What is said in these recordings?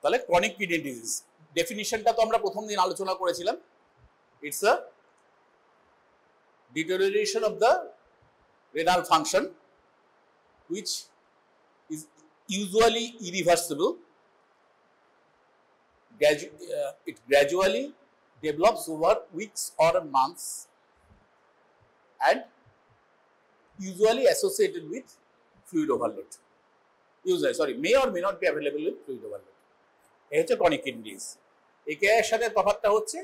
তাহলে chronic kidney disease ডেফিনিশনটা তো আমরা প্রথম দিন আলোচনা করেছিলাম। It's a deterioration of the renal function which is usually irreversible. It gradually develops over weeks or months and usually associated with fluid overload. May or may not be available with fluid overload. এই হচ্ছে chronic kidney disease. AKI এর সাথে তফাৎটা হচ্ছে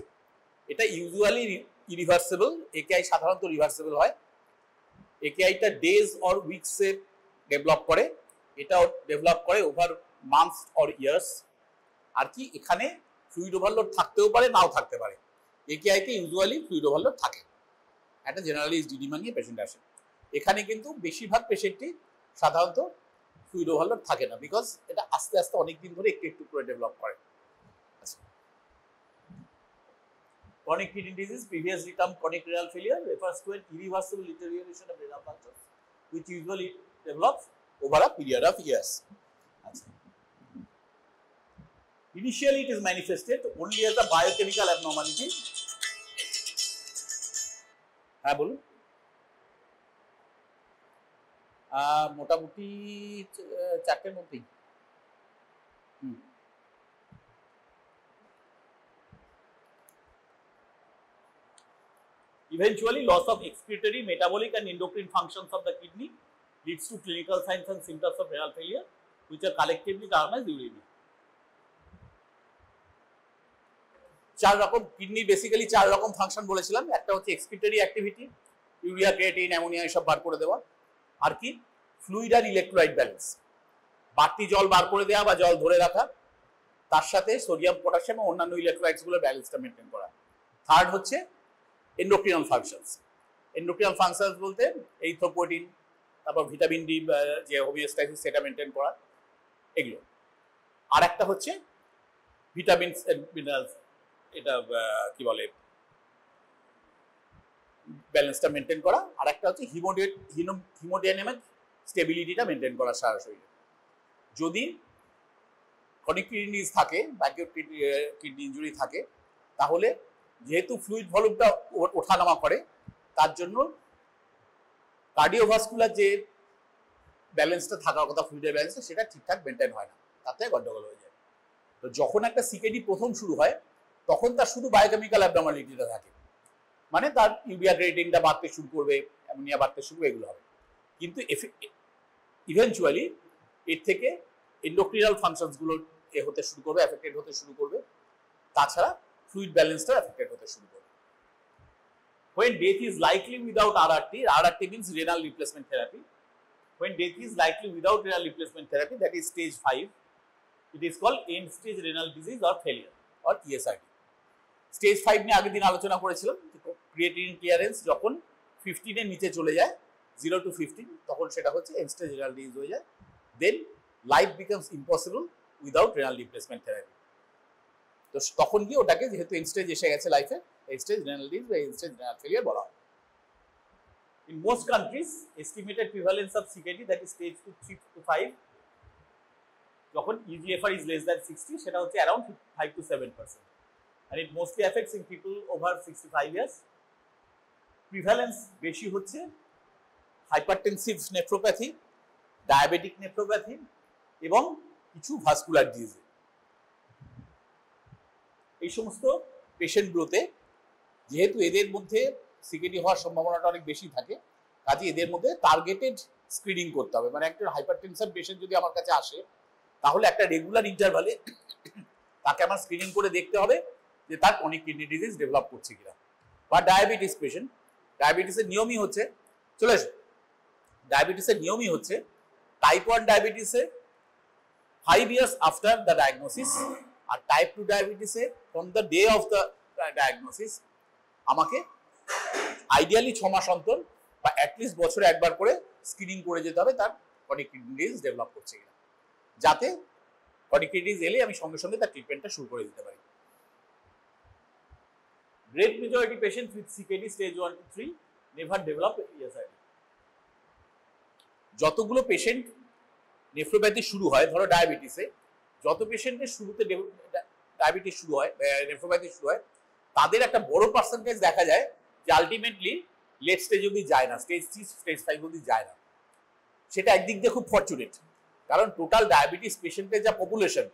এটা usually irreversible, AKI সাধারণত reversible হয়। AKI টা ডেজ অর উইকসে ডেভেলপ করে, এটাও ডেভেলপ করে ওভার মান্থস অর ইয়ার্স। আর কি এখানে ফ্লুইড ওভারলোড থাকতেও পারে, নাও থাকতে পারে। AKI তে ইউজুয়ালি ফ্লুইড ওভারলোড থাকে, একটা জেনারেলিস্ট ডিডিমা নিয়ে পেশেন্ট আসে। এখানে কিন্তু বেশিরভাগ পেশেন্টই সাধারণত ফ্লুইড ওভারলোড থাকে না, বিকজ এটা আস্তে আস্তে অনেকদিন ধরে একটু একটু করে ডেভেলপ করে। Chronic kidney disease, previously termed chronic renal failure, refers to an irreversible deterioration of renal function, which usually develops over a period of years. Initially, it is manifested only as a biochemical abnormality. হ্যাঁ বলুন। মোটামুটি 4টের মধ্যেই। Eventually, loss of excretory, metabolic and endocrine functions of the kidney leads to clinical signs and symptoms of renal failure, which are collectively termed as uremia. 4 রকম kidney basically 4 রকম function বলেছিলাম। একটা হচ্ছে excretory activity, urea, creatine, ammonia এসব বার করে দেওয়া। আর কি fluid আর electrolyte balance, বাড়তি জল বার করে দেওয়া বা জল ধরে রাখা, তার সাথে সোডিয়াম, পটাশিয়াম ও অন্যান্য ইলেকট্রোলাইটস গুলোর ব্যালেন্সটা মেনটেন করা। থার্ড হচ্ছে এন্ডোক্রিনাল ফাংশনস। এন্ডোক্রিনাল ফাংশনস বলতে এরিথ্রোপয়েটিন, তারপর ভিটামিন ডি যে হোমিওস্ট্যাসিস সেটা মেনটেন করা, এগুলো। আর একটা হচ্ছে ভিটামিনস এন্ড মিনারেলস, এটা কি বলে ব্যালেন্সটা মেনটেন করা। আর একটা হচ্ছে হিমোডাইনামিক স্টেবিলিটিটা মেনটেন করা সারা শরীরে। যদি ক্রনিক কিডনি ডিজিজ থাকে বা কিডনি ইনজুরি থাকে, তাহলে যেহেতু ফ্লুইড ভলিউমটা ওঠানামা করে, তার জন্য কার্ডিওভাস্কুলার যে ব্যালেন্সটা থাকার কথা, ফ্লুইডের ব্যালেন্সটা, সেটা ঠিকঠাক মেনটেন হয় না, তাতে গন্ডগোল হয়ে যায়। তো যখন একটা সিকেডি প্রথম শুরু হয়, তখন তার শুধু বায়োকেমিক্যাল অ্যাবনর্মালিটিটা থাকে, মানে তার ইউরিয়া ক্রিয়েটিনটা বাড়তে শুরু করবে, অ্যামোনিয়া বাড়তে শুরু, এগুলো হবে। কিন্তু ইভেনচুয়ালি এর থেকে এন্ডোক্রিনাল ফাংশনসগুলো হতে শুরু করবে, এফেক্টেড হতে শুরু করবে। তাছাড়া fluid balance affected হতে শুরু করে। When death is likely without RRT, RRT means renal replacement therapy. When death is likely without renal replacement therapy, that is stage 5, it is called end stage renal disease or failure or ESRD. Stage 5 নিয়ে আগের দিন আলোচনা করেছিলাম। Creatine clearance যখন 15 এর নিচে চলে যায়, 0 to 15, তখন সেটা হচ্ছে end stage renal disease হয়ে যায়। Then life becomes impossible without renal replacement therapy. তো তখন গিয়ে ওটাকে, যেহেতু এন্ড স্টেজ এসে গেছে লাইফে, এন্ড স্টেজ রেনাল ডিজিজ বা এন্ড স্টেজ রেনাল ফেলিয়ার বলা হয়। In most countries estimated prevalence of CKD, that is stage 2, 3 to 5, যখন ইজিএফআর ইজ লেস দ্যান 60, সেটা হচ্ছে around 5 to 7%, and it mostly affects in people over 65 years. প্রিভালেন্স বেশি হচ্ছে hypertensive nephropathy, diabetic nephropathy এবং কিছু vascular disease. এই সমস্ত পেশেন্টগুলোতে যেহেতু এদের মধ্যে সিকেডি হওয়ার সম্ভাবনাটা অনেক বেশি থাকে, কাজে এদের মধ্যে টার্গেটেড স্ক্রিনিং করতে হবে। মানে একটা হাইপারটেনশন পেশেন্ট যদি আমার কাছে আসে, তাহলে একটা রেগুলার ইন্টারভালে তাকে আমার স্ক্রিনিং করে দেখতে হবে যে তার ক্রনিক কিডনি ডিজিজ ডেভেলপ করছে কিনা। বা ডায়াবেটিস পেশেন্ট, ডায়াবেটিসের নিয়মই হচ্ছে, চলে আসে, ডায়াবেটিসের নিয়মই হচ্ছে টাইপ 1 ডায়াবেটিসে 5 years আফটার দ্য ডায়াগনোসিস, আর টাইপ 2 ডায়াবেটিসে from the day of the diagnosis আমাকে আইডিয়ালি 6 মাস অন্তর বা অ্যাটলিস্ট বছরে একবার করে স্ক্রিনিং করে যেতে হবে তার ক্রনিক কিডনি ডিজিজ ডেভেলপ করছে কিনা, যাতে ক্রনিক কিডনি ডিজিজ এলে আমি সঙ্গে সঙ্গে তার ট্রিটমেন্টটা শুরু করে দিতে পারি। Great majority patients with CKD stage 1 to 3 never develop ESRD. যতগুলো পেশেন্ট নেফ্রোপ্যাথি শুরু হয়, ধরো ডায়াবেটিসে, যত পেশেন্টের শুরুতে ডায়াবেটিস শুরু হয়, নেফ্রোপ্যাথি শুরু হয়, তাদের একটা বড় পার্সেন্টেজ দেখা যায় যে আলটিমেটলি লেট স্টেজ অবধি যায় না, স্টেজ 3 স্টেজ 5 অবধি যায় না। সেটা একদিক দিয়ে খুব ফরচুনেট, কারণ টোটাল ডায়াবেটিস পেশেন্টের যা পপুলেশন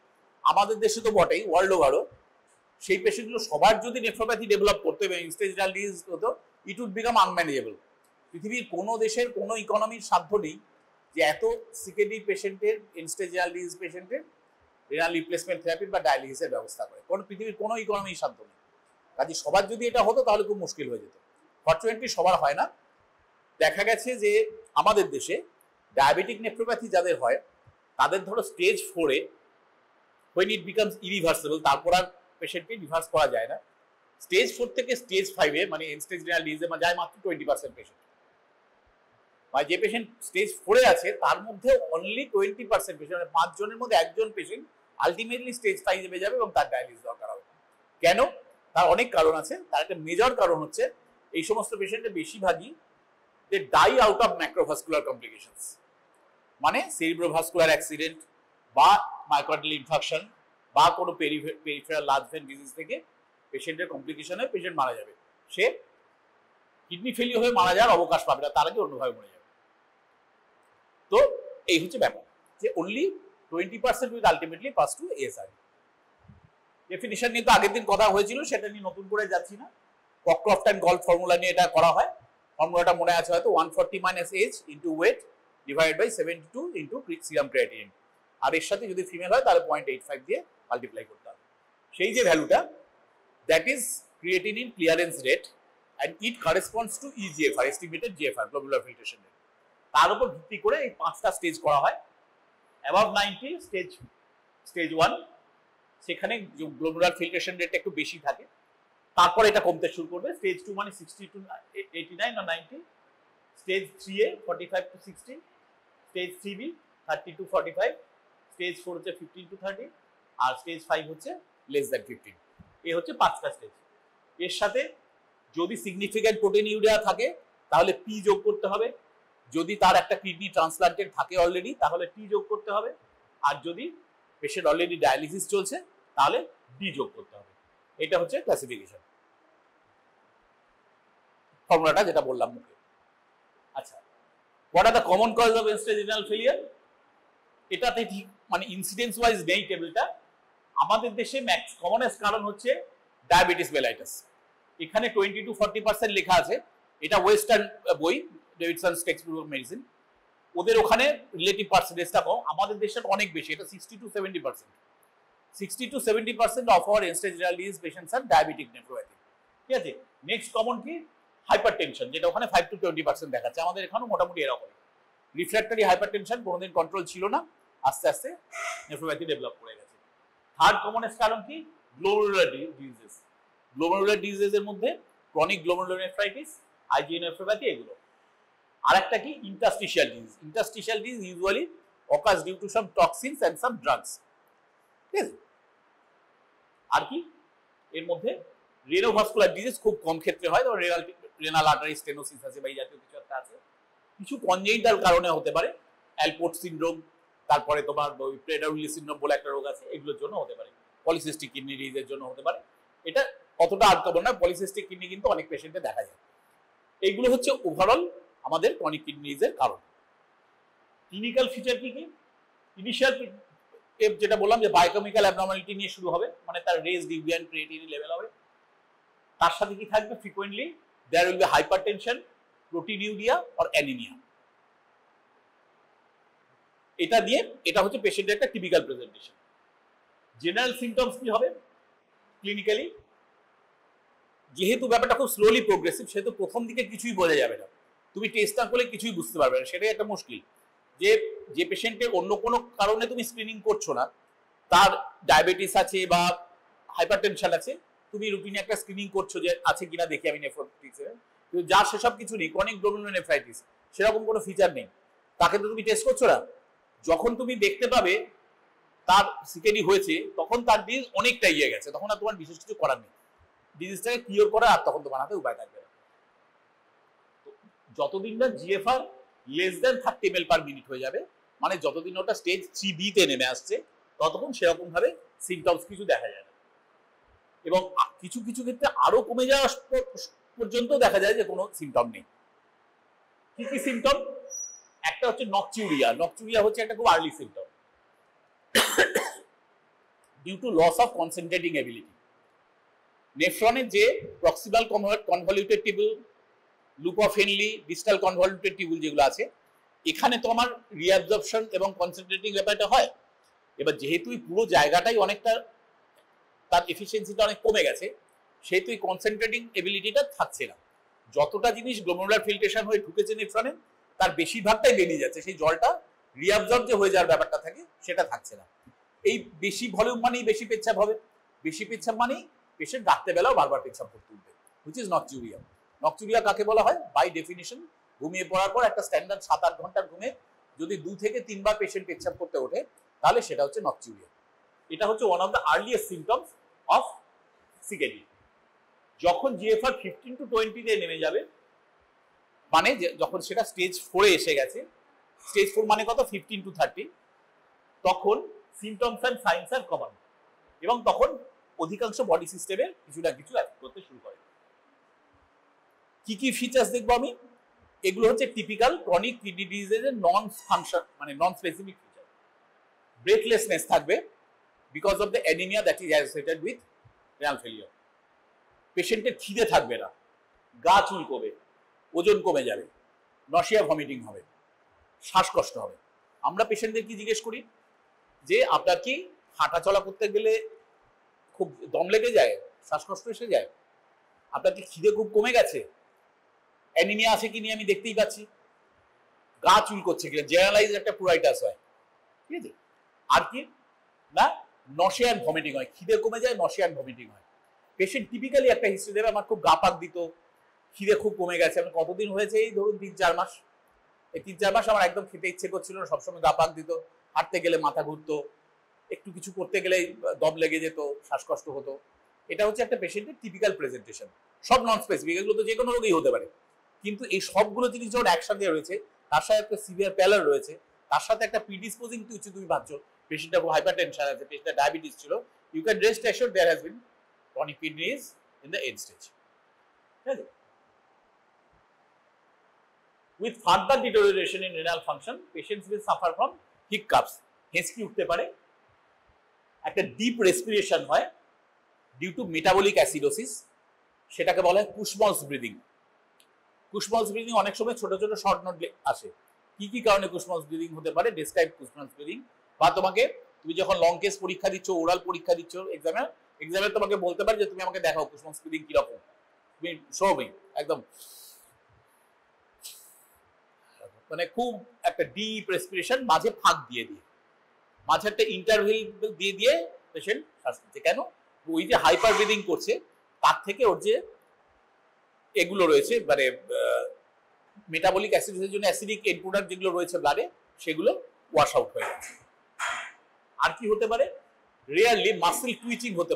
আমাদের দেশে তো বটেই, ওয়ার্ল্ড ওভারও, সেই পেশেন্টগুলো সবার যদি নেফ্রোপ্যাথি ডেভেলপ করতো এবং স্টেজ রেনাল ডিজিজ হতো, ইট উড বিকাম আনম্যানেজেবল। পৃথিবীর কোনো দেশের কোনো ইকোনমির সাধ্য নেই যে এত সিকেডি পেশেন্টের, স্টেজ রেনাল ডিজিজ পেশেন্টের রেনাল রিপ্লেসমেন্ট থেরাপি বা ডায়ালিসিসের ব্যবস্থা করে। পৃথিবীর কোনো ইকোনমির সাধ্য নেই। কাজে সবার যদি এটা হতো তাহলে খুব মুশকিল হয়ে যেত। ফরচুনেটলি সবার হয় না। দেখা গেছে যে আমাদের দেশে ডায়াবেটিক নেফ্রোপ্যাথি যাদের হয়, তাদের ধরো stage 4-এ when it becomes irreversible, তারপর আর পেশেন্টকে রিভার্স করা যায় না। স্টেজ 4 থেকে স্টেজ 5-এ মানে এন্ড স্টেজ রেনাল ডিজিজে যায় মাত্র 20% পেশেন্ট। মানে যে পেশেন্ট স্টেজ 4-এ আছে তার মধ্যে অনলি 20% পেশেন্ট, মানে 5 জনের মধ্যে একজন পেশেন্ট আলটিমেটলি স্টেজ 5-এ যাবে এবং তার ডায়ালিসিস দরকার হবে। কেন? তার অনেক কারণ আছে। তার একটা মেজর কারণ হচ্ছে এই সমস্ত পেশেন্টের বেশিরভাগই they die out of macrovascular complications, মানে সেরিব্রোভাস্কুলার অ্যাক্সিডেন্ট বা মায়োকার্ডিয়াল ইনফাকশন বা কোনো পেরিফেরাল লার্জ ভেন ডিজিজ থেকে পেশেন্টের কমপ্লিকেশনে পেশেন্ট মারা যাবে। সে কিডনি ফেলিওর হয়ে মারা যাওয়ার অবকাশ পাবে না, তার আগে অন্যভাবে মরে যাবে। তো এই হচ্ছে ব্যাপার যে only 20% will ultimately pass to ESR. Definition নিয়ে তো আগের দিন কথা হয়েছিল, সেটা নিয়ে নতুন করে যাচ্ছি না। ককক্রফট অ্যান্ড গল্ফ ফর্মুলা নিয়ে এটা করা হয়। ফর্মুলাটা মনে আছে হয়তো, 140 minus age into weight divide by 72 into serum creatinine. আর এর সাথে যদি ফিমেল হয় তাহলে 0.85 দিয়ে মাল্টিপ্লাই করতে হবে। সেই যে ভ্যালুটা, that is creatinine clearance rate and it corresponds two eGFR, estimated GFR, glomerular filtration rate. তার উপর ভিত্তি করে এই 5টা স্টেজ করা হয়। অ্যাবাভ 90 স্টেজ 1, সেখানে গ্লোমেরুলার ফিল্ট্রেশন রেটটা একটু বেশি থাকে। তারপর এটা কমতে শুরু করবে। স্টেজ 2 মানে 60 টু 89 বা 90, স্টেজ 3-এ 45 to 60, stage 3B 30 to 45, stage 4 হচ্ছে 15 টু 30, আর স্টেজ 5 হচ্ছে লেস দ্যান 15। এই হচ্ছে 5টা স্টেজ। এর সাথে যদি সিগনিফিক্যান্ট প্রোটিনিউরিয়া থাকে তাহলে পি যোগ করতে হবে, যদি তার একটা কিডনি ট্রান্সপ্লান্টেড থাকে অলরেডি তাহলে টি যোগ করতে হবে, আর যদি পেশেন্ট অলরেডি ডায়ালিসিস চলছে তাহলে ডি যোগ করতে হবে। এটা হচ্ছে ক্লাসিফিকেশন ফর্মুলাটা যেটা বললাম মুখে। আচ্ছা, what are the common cause of end stage renal failure? এটাতে ঠিক মানে ইনসিডেন্স ওয়াইজ নেই টেবিলটা। আমাদের দেশে ম্যাক্স কমনেস্ট কারণ হচ্ছে ডায়াবেটিস মেলাইটাস। এখানে 20 to 40% লেখা আছে। এটা ওয়েস্টার্ন বই, ডেভিডসনস টেক্সটবুক অফ মেডিসিন। ওদের ওখানে রিলেটিভ পার্সেন্টেজটা কম, আমাদের দেশে অনেক বেশি, এটা 60 to 70%। 60 to 70% of our end-stage renal disease patients are diabetic nephropathy। ঠিক আছে। নেক্সট কমন কি? হাইপারটেনশন, যেটা ওখানে 5 to 20% দেখাচ্ছে। আমাদের এখানেও মোটামুটি এরকম। রিফ্র্যাক্টরি হাইপারটেনশন কোনোদিন কন্ট্রোল ছিল না, আস্তে আস্তে নেফ্রোপ্যাথি ডেভেলপ করে গেছে। থার্ড কমনেস্ট কারণ কি? Glomerular diseases. গ্লোমেরুলার ডিজিজেসের মধ্যে ক্রনিক গ্লোমেরুলোনেফ্রাইটিস, আইজিএ নেফ্রোপ্যাথি, এগুলো। আরেকটা কি? Interstitial disease. Interstitial disease usually occurs due to some toxins and some drugs. ঠিক আছে। আর কি এর মধ্যে? রেনোভাস্কুলার ডিজিজ খুব কম ক্ষেত্রে হয়, ধরো রেনাল আর্টারি স্টেনোসিস আছে বা এই জাতীয় কিছু একটা আছে। কিছু কনজেনিটাল কারণে হতে পারে, অ্যালপোর্ট সিনড্রোম, তারপরে তোমার প্রেডাউলি সিনড্রোম বলে একটা রোগ আছে, এগুলোর জন্য হতে পারে। পলিসিস্টিক কিডনি ডিজিজের জন্য হতে পারে। এটা অতটা আনকমন নয়, পলিসিস্টিক কিডনি কিন্তু অনেক পেশেন্টে দেখা যায়। এইগুলো হচ্ছে ওভারঅল আমাদের ক্রনিক কিডনি ডিজিজের কারণ। ক্লিনিক্যাল ফিচার কি কি? ইনিশিয়াল যেটা বললাম যে বায়োকেমিক্যাল অ্যাবনর্মালিটি নিয়ে শুরু হবে, মানে তার রেজড ইউরিয়ান ক্রিয়েটিনিন লেভেল হবে। তার সাথে কি থাকবে? Frequently there will be hypertension, proteinuria or anaemia. এটা দিয়ে এটা হচ্ছে পেশেন্টের একটা টিপিক্যাল প্রেজেন্টেশন। জেনারেল সিমটমস কি হবে ক্লিনিক্যালি? যেহেতু ব্যাপারটা খুব স্লোলি প্রোগ্রেসিভ, সেহেতু প্রথম দিকে কিছুই বোঝা যাবে না, তুমি টেস্ট না করলে কিছুই বুঝতে পারবে না। সেটাই একটা মুশকিল, যে পেশেন্টের অন্য কোনো কারণে তুমি স্ক্রিনিং করছো না, তার ডায়াবেটিস আছে বা হাইপারটেনশন আছে, তুমি রুটিনে একটা স্ক্রিনিং করছো যে আছে কিনা দেখি আমি নেফ্রোপ্যাথি, কিন্তু যার সেসব কিছু নেই, ক্রনিক গ্লোমেরুলোনেফ্রাইটিস, সেরকম কোনো ফিচার নেই, তাকে তো তুমি টেস্ট করছো না। যখন তুমি দেখতে পাবে তার সিকেডি হয়েছে, তখন তার ডিজিজ অনেকটা ইয়ে গেছে, তখন আর তোমার বিশেষ কিছু করার নেই। ডিজিজটাকে কিওর করা আর তখন তোমার হাতে উপায় থাকবে না। যতদিন না জিএফআর লেস দ্যান 30 ml/min হয়ে যাবে, মানে যতদিন ওটা স্টেজ 3B তে নেমে আসছে, ততক্ষণ সেরকম ভাবে সিমটমস কিছু দেখা যায় না। এবং কিছু কিছু ক্ষেত্রে আরো কমে যাওয়া পর্যন্ত দেখা যায় যে কোনো সিমটম নেই। কি কি সিমটম? একটা হচ্ছে নকচিউরিয়া। নকচিউরিয়া হচ্ছে একটা খুব early symptom, due to loss of concentrating ability. নেফ্রনের যে proximal convoluted tubule, loop of Henle, distal convoluted tubule যেগুলো আছে, এখানে তো আমার রিঅ্যাবজর্পশন এবং কনসেন্ট্রেটিং ব্যাপারটা হয়। এবার যেহেতু পুরো জায়গাটাই অনেকটা তার এফিসিয়েন্সিটা অনেক কমে গেছে, সেহেতু কনসেন্ট্রেটিং এবিলিটিটা থাকছে না। যতটা জিনিস গ্লোমেরুলার ফিল্ট্রেশন হয়ে ঢুকেছে নেফ্রনে, তার বেশিরভাগটাই বেরিয়ে যাচ্ছে, সেই জলটা রিঅ্যাবজর্ব যে হয়ে যাওয়ার ব্যাপারটা থাকে সেটা থাকছে না। এই বেশি ভলিউম মানেই বেশি পেচ্ছাপ হবে, বেশি পেচ্ছাপ মানেই পেশেন্ট রাত্রেবেলাও বারবার পেচ্ছাপ করতে উঠবে, হুইচ ইজ নকচিউরিয়া। নকচিউরিয়া কাকে বলা হয়? বাই ডেফিনিশন, ঘুমিয়ে পড়ার পর একটা স্ট্যান্ডার্ড 7-8 ঘন্টার ঘুমে যদি 2 থেকে 3 বার পেশেন্ট পেচ্ছাপ করতে ওঠে, তাহলে সেটা হচ্ছে নকচিউরিয়া। এটা হচ্ছে one of the earliest symptoms of CKD. যখন জিএফআর 15 to 20 তে নেমে যাবে, মানে যখন সেটা স্টেজ 4 এ এসে গেছে, স্টেজ 4 মানে কত? 15 to 30, তখন symptoms and signs are common, এবং তখন অধিকাংশ বডি সিস্টেমে কিছু না কিছু অ্যাক্ট করতে শুরু করে। কি কি ফিচার্স দেখবো আমি? এগুলো হচ্ছে টিপিক্যাল ক্রনিক কিডনি ডিজিজের নন ফাংশন, মানে নন স্পেসিফিক ফিচার। ব্রেথলেসনেস থাকবে because of the anaemia that is associated with renal failure. পেশেন্টের খিদে থাকবে না, গা চুলকোবে, ওজন কমে যাবে, নশিয়া ভমিটিং হবে, শ্বাসকষ্ট হবে। আমরা পেশেন্টদের কি জিজ্ঞেস করি যে আপনার কি হাঁটাচলা করতে গেলে খুব দম লেগে যায়, শ্বাসকষ্ট এসে যায়, আপনার কি খিদে খুব কমে গেছে, অ্যানিমিয়া আছে কি নিয়ে আমি দেখতেই পাচ্ছি, গা চুল করছে কিনা, জেনারেলাইজ একটা পুরাইটাস হয়, ঠিক আছে। আর কি না, নশিয়া এন্ড ভমিটিং হয়, খিদে কমে যায়, নশিয়া এন্ড ভমিটিং হয়। পেশেন্ট টিপিক্যালি একটা হিস্ট্রি দেবে, আমার খুব গা পাক দিত, খিদে খুব কমে গেছে। আমার কতদিন হয়েছে? এই ধরুন 3-4 মাস। এই 3-4 মাস আমার একদম খেতে ইচ্ছে করছিল না, সবসময় গা পাক দিত, হাঁটতে গেলে মাথা ঘুরতো, একটু কিছু করতে গেলে দম লেগে যেত, শ্বাসকষ্ট হতো। এটা হচ্ছে একটা পেশেন্টের টিপিক্যাল প্রেজেন্টেশন। সব নন স্পেসিফিক, এগুলো তো যে কোনো রোগেই হতে পারে, কিন্তু এই সবগুলো জিনিস যখন একসাথে রয়েছে, তার সাথে একটা সিভিয়ার প্যালার রয়েছে, তার সাথে একটা প্রিডিসপোজিং কিছু তুমি ভাবছো, পেশেন্টটা খুব হাইপারটেনশন আছে, পেশেন্টটা ডায়াবেটিস ছিল, you can rest assured there has been chronic kidney disease in the end stage. Okay. With further deterioration in renal function, patients will suffer from hiccups. হেঁচকি উঠতে পারে, একটা ডিপ রেসপিরেশন হয় ডিউ টু মেটাবলিক অ্যাসিডোসিস, সেটাকে বলা হয় কুশমলস breathing. কুশমলস breathing অনেক সময় ছোট ছোট শর্ট নোট আসে, কি কি কারণে কুশমলস ব্রিদিং হতে পারে, ডেসক্রাইব কুশমলস ব্রিদিং। বা তুমি যখন লং কেস পরীক্ষা দিচ্ছ, ওরাল পরীক্ষা দিচ্ছ, এক্সামে তোমাকে বলতে পারে যে তুমি আমাকে দেখাও কুশমলস ব্রিদিং কিরকম, তুমি শো মি একদম, মানে খুব একটা ডিপ রেসপিরেশন মাঝে ফাঁক দিয়ে দিয়ে, মাঝে একটা ইন্টারভেল দিয়ে দিয়ে পেশেন্ট শ্বাস নিচ্ছে। কেন? ওই যে হাইপার ব্রিদিং করছে, তার থেকে ওর যে এগুলো রয়েছে, মানে মেটাবলিক অ্যাসিডোসিসের জন্য অ্যাসিডিক এন্ড প্রোডাক্ট যেগুলো রয়েছে ব্লাডে, সেগুলো ওয়াশ আউট হয়ে যাচ্ছে। আর কি হতে পারে? রিয়ারলি মাসেল টুইচিং হতে,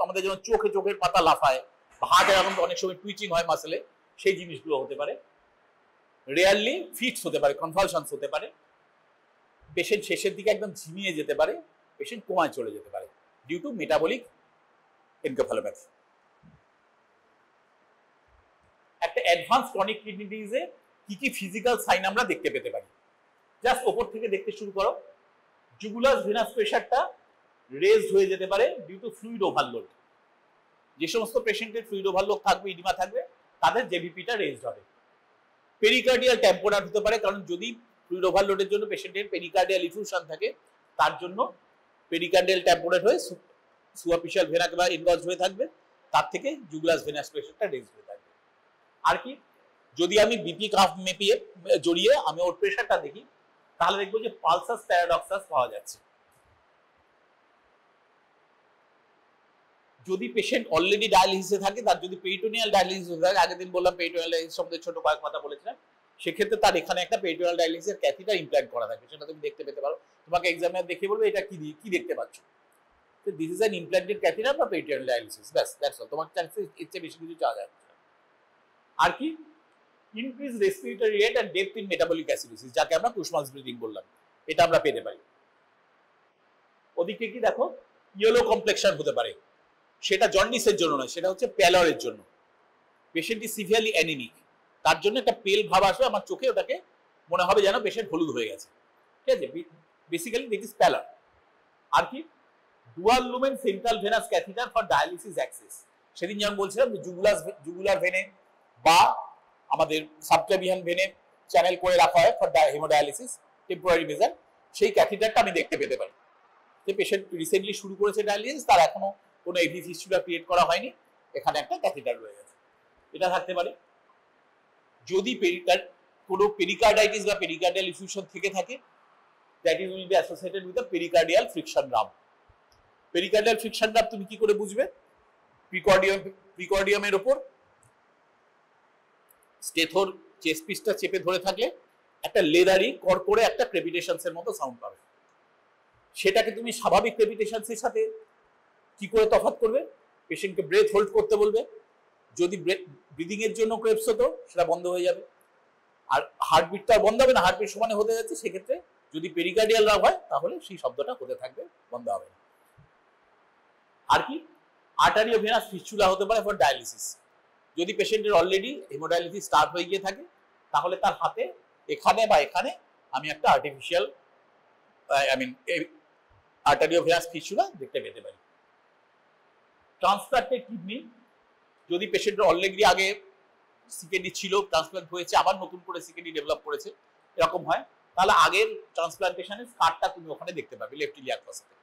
আমাদের যেমন চোখের পাতা লাফায়, হাতে এরকম অনেক সময় টুইচিং হয় মাসেলে, সেই জিনিসগুলো হতে পারে। রেয়ারলি ফিটস হতে পারে, কনভালশনস হতে পারে, পেশেন্ট শেষের দিকে একদম ঝিমিয়ে যেতে পারে, পেশেন্ট কোমায় চলে যেতে পারে ডিউ টু মেটাবলিক এনকেফালোপ্যাথি। একটা অ্যাডভান্স ক্রনিক কিডনি ডিজিজে কি কি ফিজিক্যাল সাইন আমরা দেখতে পেতে পারি? জাস্ট ওপর থেকে দেখতে শুরু করো। জুগুলাস ভেনাস প্রেশারটা রেজড হয়ে যেতে পারে ডিউ টু ফ্লুইড ওভারলোড। যে সমস্ত পেশেন্টের ফ্লুইড ওভারলোড থাকবে, ইডিমা থাকবে, তাদের জেবিপিটা রেজড হবে। পেরিকার্ডিয়াল ট্যাম্পোনার হতে পারে, কারণ যদি ফ্লুইড ওভারলোডের জন্য পেশেন্টের পেরিকার্ডিয়াল ইফিউশন থাকে, তার জন্য পেরিকার্ডিয়াল ট্যাম্পোনেট হয়ে সুপারফিশিয়াল ভেনা বা ইনগজ হয়ে থাকবে, তার থেকে জুগুলাস ভেনাস প্রেশারটা রেজ হয়ে থাকবে। আর কি, যদি আমি বিপি কাফ মেপিয়ে জড়িয়ে আমি ওর প্রেশারটা দেখি, তাহলে দেখবো যে পালসাস প্যারাডক্সাস পাওয়া যাচ্ছে। যদি পেশেন্ট অলরেডি ডায়ালিসিসে থাকে, তার যদি পেরিটোনিয়াল ডায়ালিসিস হয়ে থাকে, আগের দিন বললাম পেরিটোনিয়াল ডায়ালিসিস সম্বন্ধে ছোট কয়েক কথা বলেছিলাম, সেক্ষেত্রে তার এখানে একটা পেরিটোনিয়াল ডায়ালিসিসের ক্যাথিটার ইমপ্ল্যান্ট করা থাকে, সেটা তুমি দেখতে পেতে পারো। তোমাকে এক্সামিনার দেখে বলবে এটা কি দেখতে পাচ্ছ, তো this is an implanted catheter বা পেরিটোনিয়াল ডায়ালিসিস, ব্যাস দ্যাটস অল। তোমার চান্সেস এর চেয়ে বেশি কিছু চাওয়া যাচ্ছে না। আর কি, increase respiratory rate and depth in metabolic acidosis, যাকে আমরা কুশমলস ব্রিদিং বললাম, এটা আমরা পেতে পারি। ওদিকে কি দেখো ইয়েলো কমপ্লেক্সন হতে পারে, সেটা জন্ডিসের জন্য নয়, সেটা হচ্ছে প্যালরের জন্য। পেশেন্টটি সিভিয়ারলি অ্যানিমিক, তার জন্য একটা পেল ভাব আসবে আমার চোখে, ওটাকে মনে হবে যেন পেশেন্ট হলুদ হয়ে গেছে, ঠিক আছে, বেসিক্যালি দিস ইজ প্যালার। আর কি dual lumen central venous catheter for dialysis access, সেদিন যেমন বলছিলাম জুগুলার ভেনে বা আমাদের সাবক্লাভিয়ান ভেনে চ্যানেল করে রাখা হয় ফর হেমোডায়ালিসিস টেম্পোরারি মেজার, সেই ক্যাথিটারটা আমি দেখতে পেতে পারি। যে পেশেন্ট রিসেন্টলি শুরু করেছে ডায়ালিসিস, তার এখনো কোনো এভি ফিস্টুলা ক্রিয়েট করা হয়নি, এখানে একটা ক্যাথিটার রয়ে গেছে, এটা থাকতে পারে। যদি কোনো পেরিকার্ডাইটিস বা পেরিকার্ডিয়াল ইফিউশন থেকে থাকে, that is will be associated with the pericardial friction rub. Pericardial friction rub তুমি কি করে বুঝবে? প্রিকর্ডিয়ামের ওপর স্টেথোর চেস্ট পিসটা চেপে ধরে থাকলে একটা লেদারি কর্করে একটা ক্রেপিটেশনসের মতো সাউন্ড পাবে। সেটাকে তুমি স্বাভাবিক ক্রেপিটেশনসের সাথে কি করে তফাৎ করবে? পেশেন্টকে ব্রেথ হোল্ড করতে বলবে, যদি ব্রিদিং এর জন্য ক্রেপস হতো সেটা বন্ধ হয়ে যাবে, আর হার্টবিটটা বন্ধ হবে না, হার্টবিট সমানে হতে যাচ্ছে, সেক্ষেত্রে যদি পেরিকার্ডিয়াল রাব হয় তাহলে সেই শব্দটা হতে থাকবে, বন্ধ হবে না। আর কি আর্টারিওভেনাস ফিস্চুলা হতে পারে ফর ডায়ালিসিস। যদি পেশেন্টের অলরেডি হেমোডায়ালিসিস স্টার্ট হয়ে গিয়ে থাকে, তাহলে তার হাতে এখানে বা এখানে আমি একটা আর্টিফিশিয়াল আর্টারিওভেনাস ফিস্চুলা দেখতে পেতে পারি। ট্রান্সপ্লান্টেড কিডনি, যদি পেশেন্টের অলরেডি আগে সিকেডি ছিল, ট্রান্সপ্লান্ট হয়েছে, আবার নতুন করে সিকেডি ডেভেলপ করেছে, এরকম হয়, তাহলে আগের ট্রান্সপ্লান্টেশনের স্কারটা তুমি ওখানে দেখতে পাবে লেফট ইলিয়াক ফসেটে।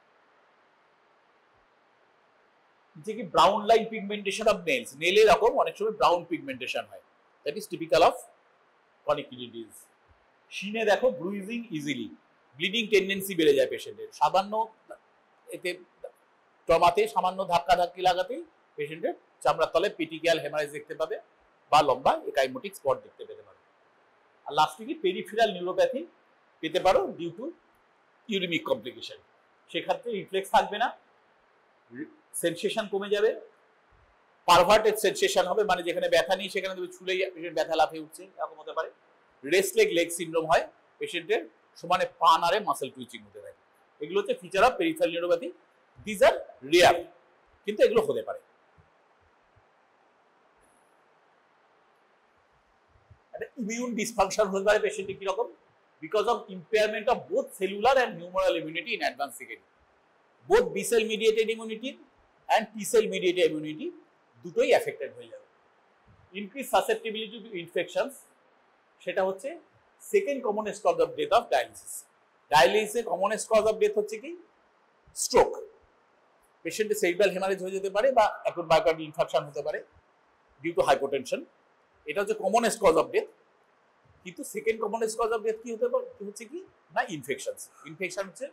যে কি brown line pigmentation of nails, নেলে এরকম অনেক সময় ব্রাউন পিগমেন্টেশন হয়, that is typical of chronic kidney disease. শিনে দেখো ব্রুইজিং ইজিলি, ব্লিডিং টেন্ডেন্সি বেড়ে যায় পেশেন্টের, সামান্য এতে ট্রমাতে সামান্য ধাক্কি লাগাতেই পেশেন্টের চামড়ার তলে পেটিকিয়াল হেমারেজ দেখতে পাবে বা লম্বা একাইমোটিক স্পট দেখতে পেতে পারো। আর লাস্টে কি পেরিফেরাল নিউরোপ্যাথি পেতে পারো ডিউ টু ইউরিমিক কমপ্লিকেশন, সেক্ষেত্রে রিফ্লেক্স থাকবে না, সেনসেশন কমে যাবে, পারভার্টেড সেনসেশন হবে, মানে যেখানে ব্যথা নেই সেখানে তুমি ছুলেই পেশেন্ট ব্যথা লাফিয়ে উঠছে, এরকম হতে পারে। রেস্ট লেগ সিনড্রোম হয়, পেশেন্টের সমানে পা নাড়ে, মাসেল টুইচিং হতে থাকে। এগুলো হচ্ছে feature of peripheral neuropathy. This are rare, কিন্তু এগুলো হতে পারে। ইমিউন ডিসফাংশন হতে পারে পেশেন্টের কিরকম? Because of impairment of both cellular and humoral immunity in advance CKD. Both B cell mediated immunity and T cell mediated immunity দুটোই affected হয়ে যাবে। ইনক্রিজ সাসেপ্টিবিলিটি টু ইনফেকশনস, সেটা হচ্ছে second commonest cause of death of dialysis. ডায়ালিসিসের commonest cause of death হচ্ছে কি? Stroke. পেশেন্টের cerebral haemorrhage হয়ে যেতে পারে বা অ্যাকুট মায়োকার্ডিয়াল ইনফারকশন হতে পারে ডিউ টু হাইপোটেনশন, এটা হচ্ছে কমনেস্ট কজ অফ ডেথ। কিন্তু second commonest cause of death কি হতে পারে, হচ্ছে কি না ইনফেকশনস। ইনফেকশন হচ্ছে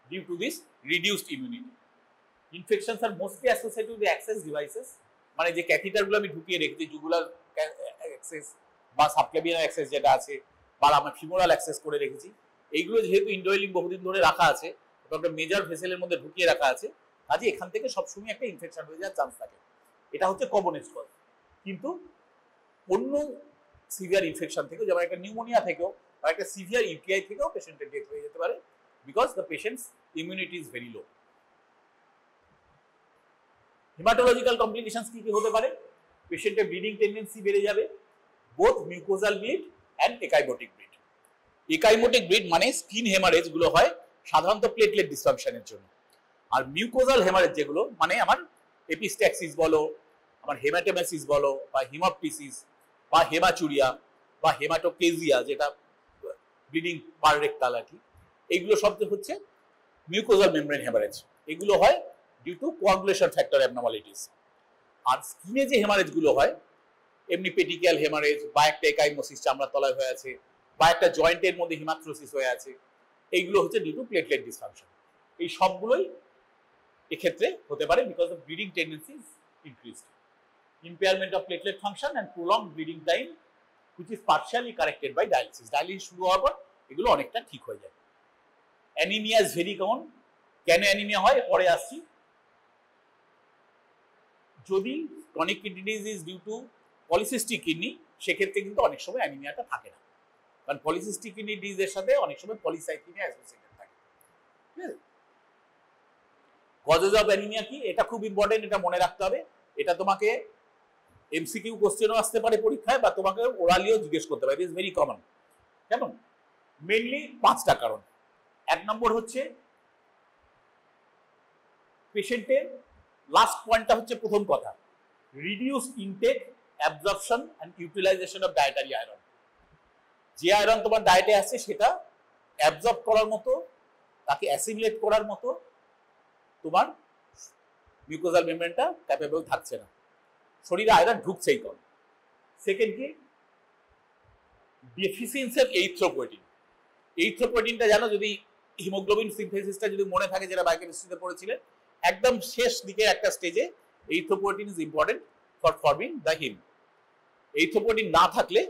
due to this reduced immunity. Infections are mostly associated with access devices, মানে যে ক্যাথিটারগুলো আমি ঢুকিয়ে রেখেছি, জুগুলার অ্যাক্সেস বা সাবক্লাভিয়ান অ্যাক্সেস যেটা আছে, বা আমার ফিমোরাল অ্যাক্সেস করে রেখেছি, এইগুলো যেহেতু ইন্ডোয়েলিং বহুদিন ধরে রাখা আছে, একটা মেজর ভেসেলের মধ্যে ঢুকিয়ে রাখা আছে, কাজে এখান থেকে সবসময় একটা ইনফেকশন হয়ে যাওয়ার চান্স থাকে। এটা হচ্ছে কমনেস্ট কজ। কিন্তু অন্য সিভিয়ার ইনফেকশন থেকে, যেমন একটা নিউমোনিয়া থেকেও বা একটা সিভিয়ার ইউটিআই থেকেও পেশেন্টের ডেথ হয়ে যেতে পারে, because the patient's immunity is very low. Haematological complications কি কি হতে পারে? পেশেন্টের ব্লিডিং টেন্ডেন্সি বেড়ে যাবে, both mucosal bleed and ecchymotic bleed. Ecchymotic bleed মানে স্কিন হেমারেজ গুলো হয় সাধারণত প্লেটলেট ডিসফাংশনের জন্য, আর মিউকোজাল হেমারেজ যেগুলো মানে আমার এপিস্ট্যাক্সিস বলো, আমার হেমাটোমেসিস বলো, বা হিমোপটিসিস বা হেমাচুরিয়া বা হেমাটোকেজিয়া, যেটা ব্লিডিং পার রেক্টাল আর কি, এইগুলো সব হচ্ছে মিউকোজাল মেমব্রেন হেমারেজ। এগুলো হয় due to coagulation factor abnormalities. আর স্কিনে যে হেমারেজ গুলো হয়, এমনি পেটিকিয়াল হেমারেজ বা একটা একাইমোসিস চামড়ার তলায় হয়ে আছে, বা একটা জয়েন্টের মধ্যে হিমাথ্রোসিস হয়ে আছে, এইগুলো হচ্ছে ডিউ টু প্লেটলেট ডিসফাংশন। এই সবগুলোই এক্ষেত্রে হতে পারে because of bleeding tendency increased, impairment of platelet function and prolonged bleeding time which is partially corrected by dialysis. Dialysis শুরু হওয়ার পর এগুলো অনেকটা ঠিক হয়ে যায়। Anaemia is very common. কেন অ্যানিমিয়া হয় পরে আসছি। যদি chronic kidney disease due to polycystic kidney, সেক্ষেত্রে কিন্তু অনেক সময় অ্যানিমিয়াটা থাকে না, কারণ পলিসিস্টিক কিডনি ডিজিজের সাথে অনেক সময় পলিসাইথিমিয়া অ্যাসোসিয়েটেড থাকে। কজেস অফ অ্যানিমিয়া কি, এটা খুব ইম্পর্টেন্ট, এটা মনে রাখতে হবে। এটা তোমাকে এমসিকিউ কোশ্চেনও আসতে পারে পরীক্ষায়, বা তোমাকে ওরালিও জিজ্ঞেস করতে পারে, ইট ইজ ভেরি কমন। কেমন? মেইনলি 5টা কারণ। 1 নম্বর হচ্ছে পেশেন্টের লাস্ট পয়েন্টটা হচ্ছে প্রথম কথা, reduce intake, absorption and utilisation of dietary iron. যে আয়রন তোমার ডায়েটে আছে সেটা অ্যাবজর্ব করার মতো, তাকে অ্যাসিমিলেট করার মতো তোমার মিউকোজাল মেমব্রেনটা ক্যাপেবল থাকছে না, শরীরে আয়রন ঢুকছেই কম। সেকেন্ড কি, ডেফিসিয়েন্সি অফ এরিথ্রোপয়েটিন। এরিথ্রোপয়েটিনটা জানো, যদি হিমোগ্লোবিন সিনথেসিসটা যদি মনে থাকে, যেটা বায়োকেমিস্ট্রিতে পড়েছিলেন, একদম শেষ দিকে একটা স্টেজে erythropoietin is important for forming the him. Erythropoietin না থাকলে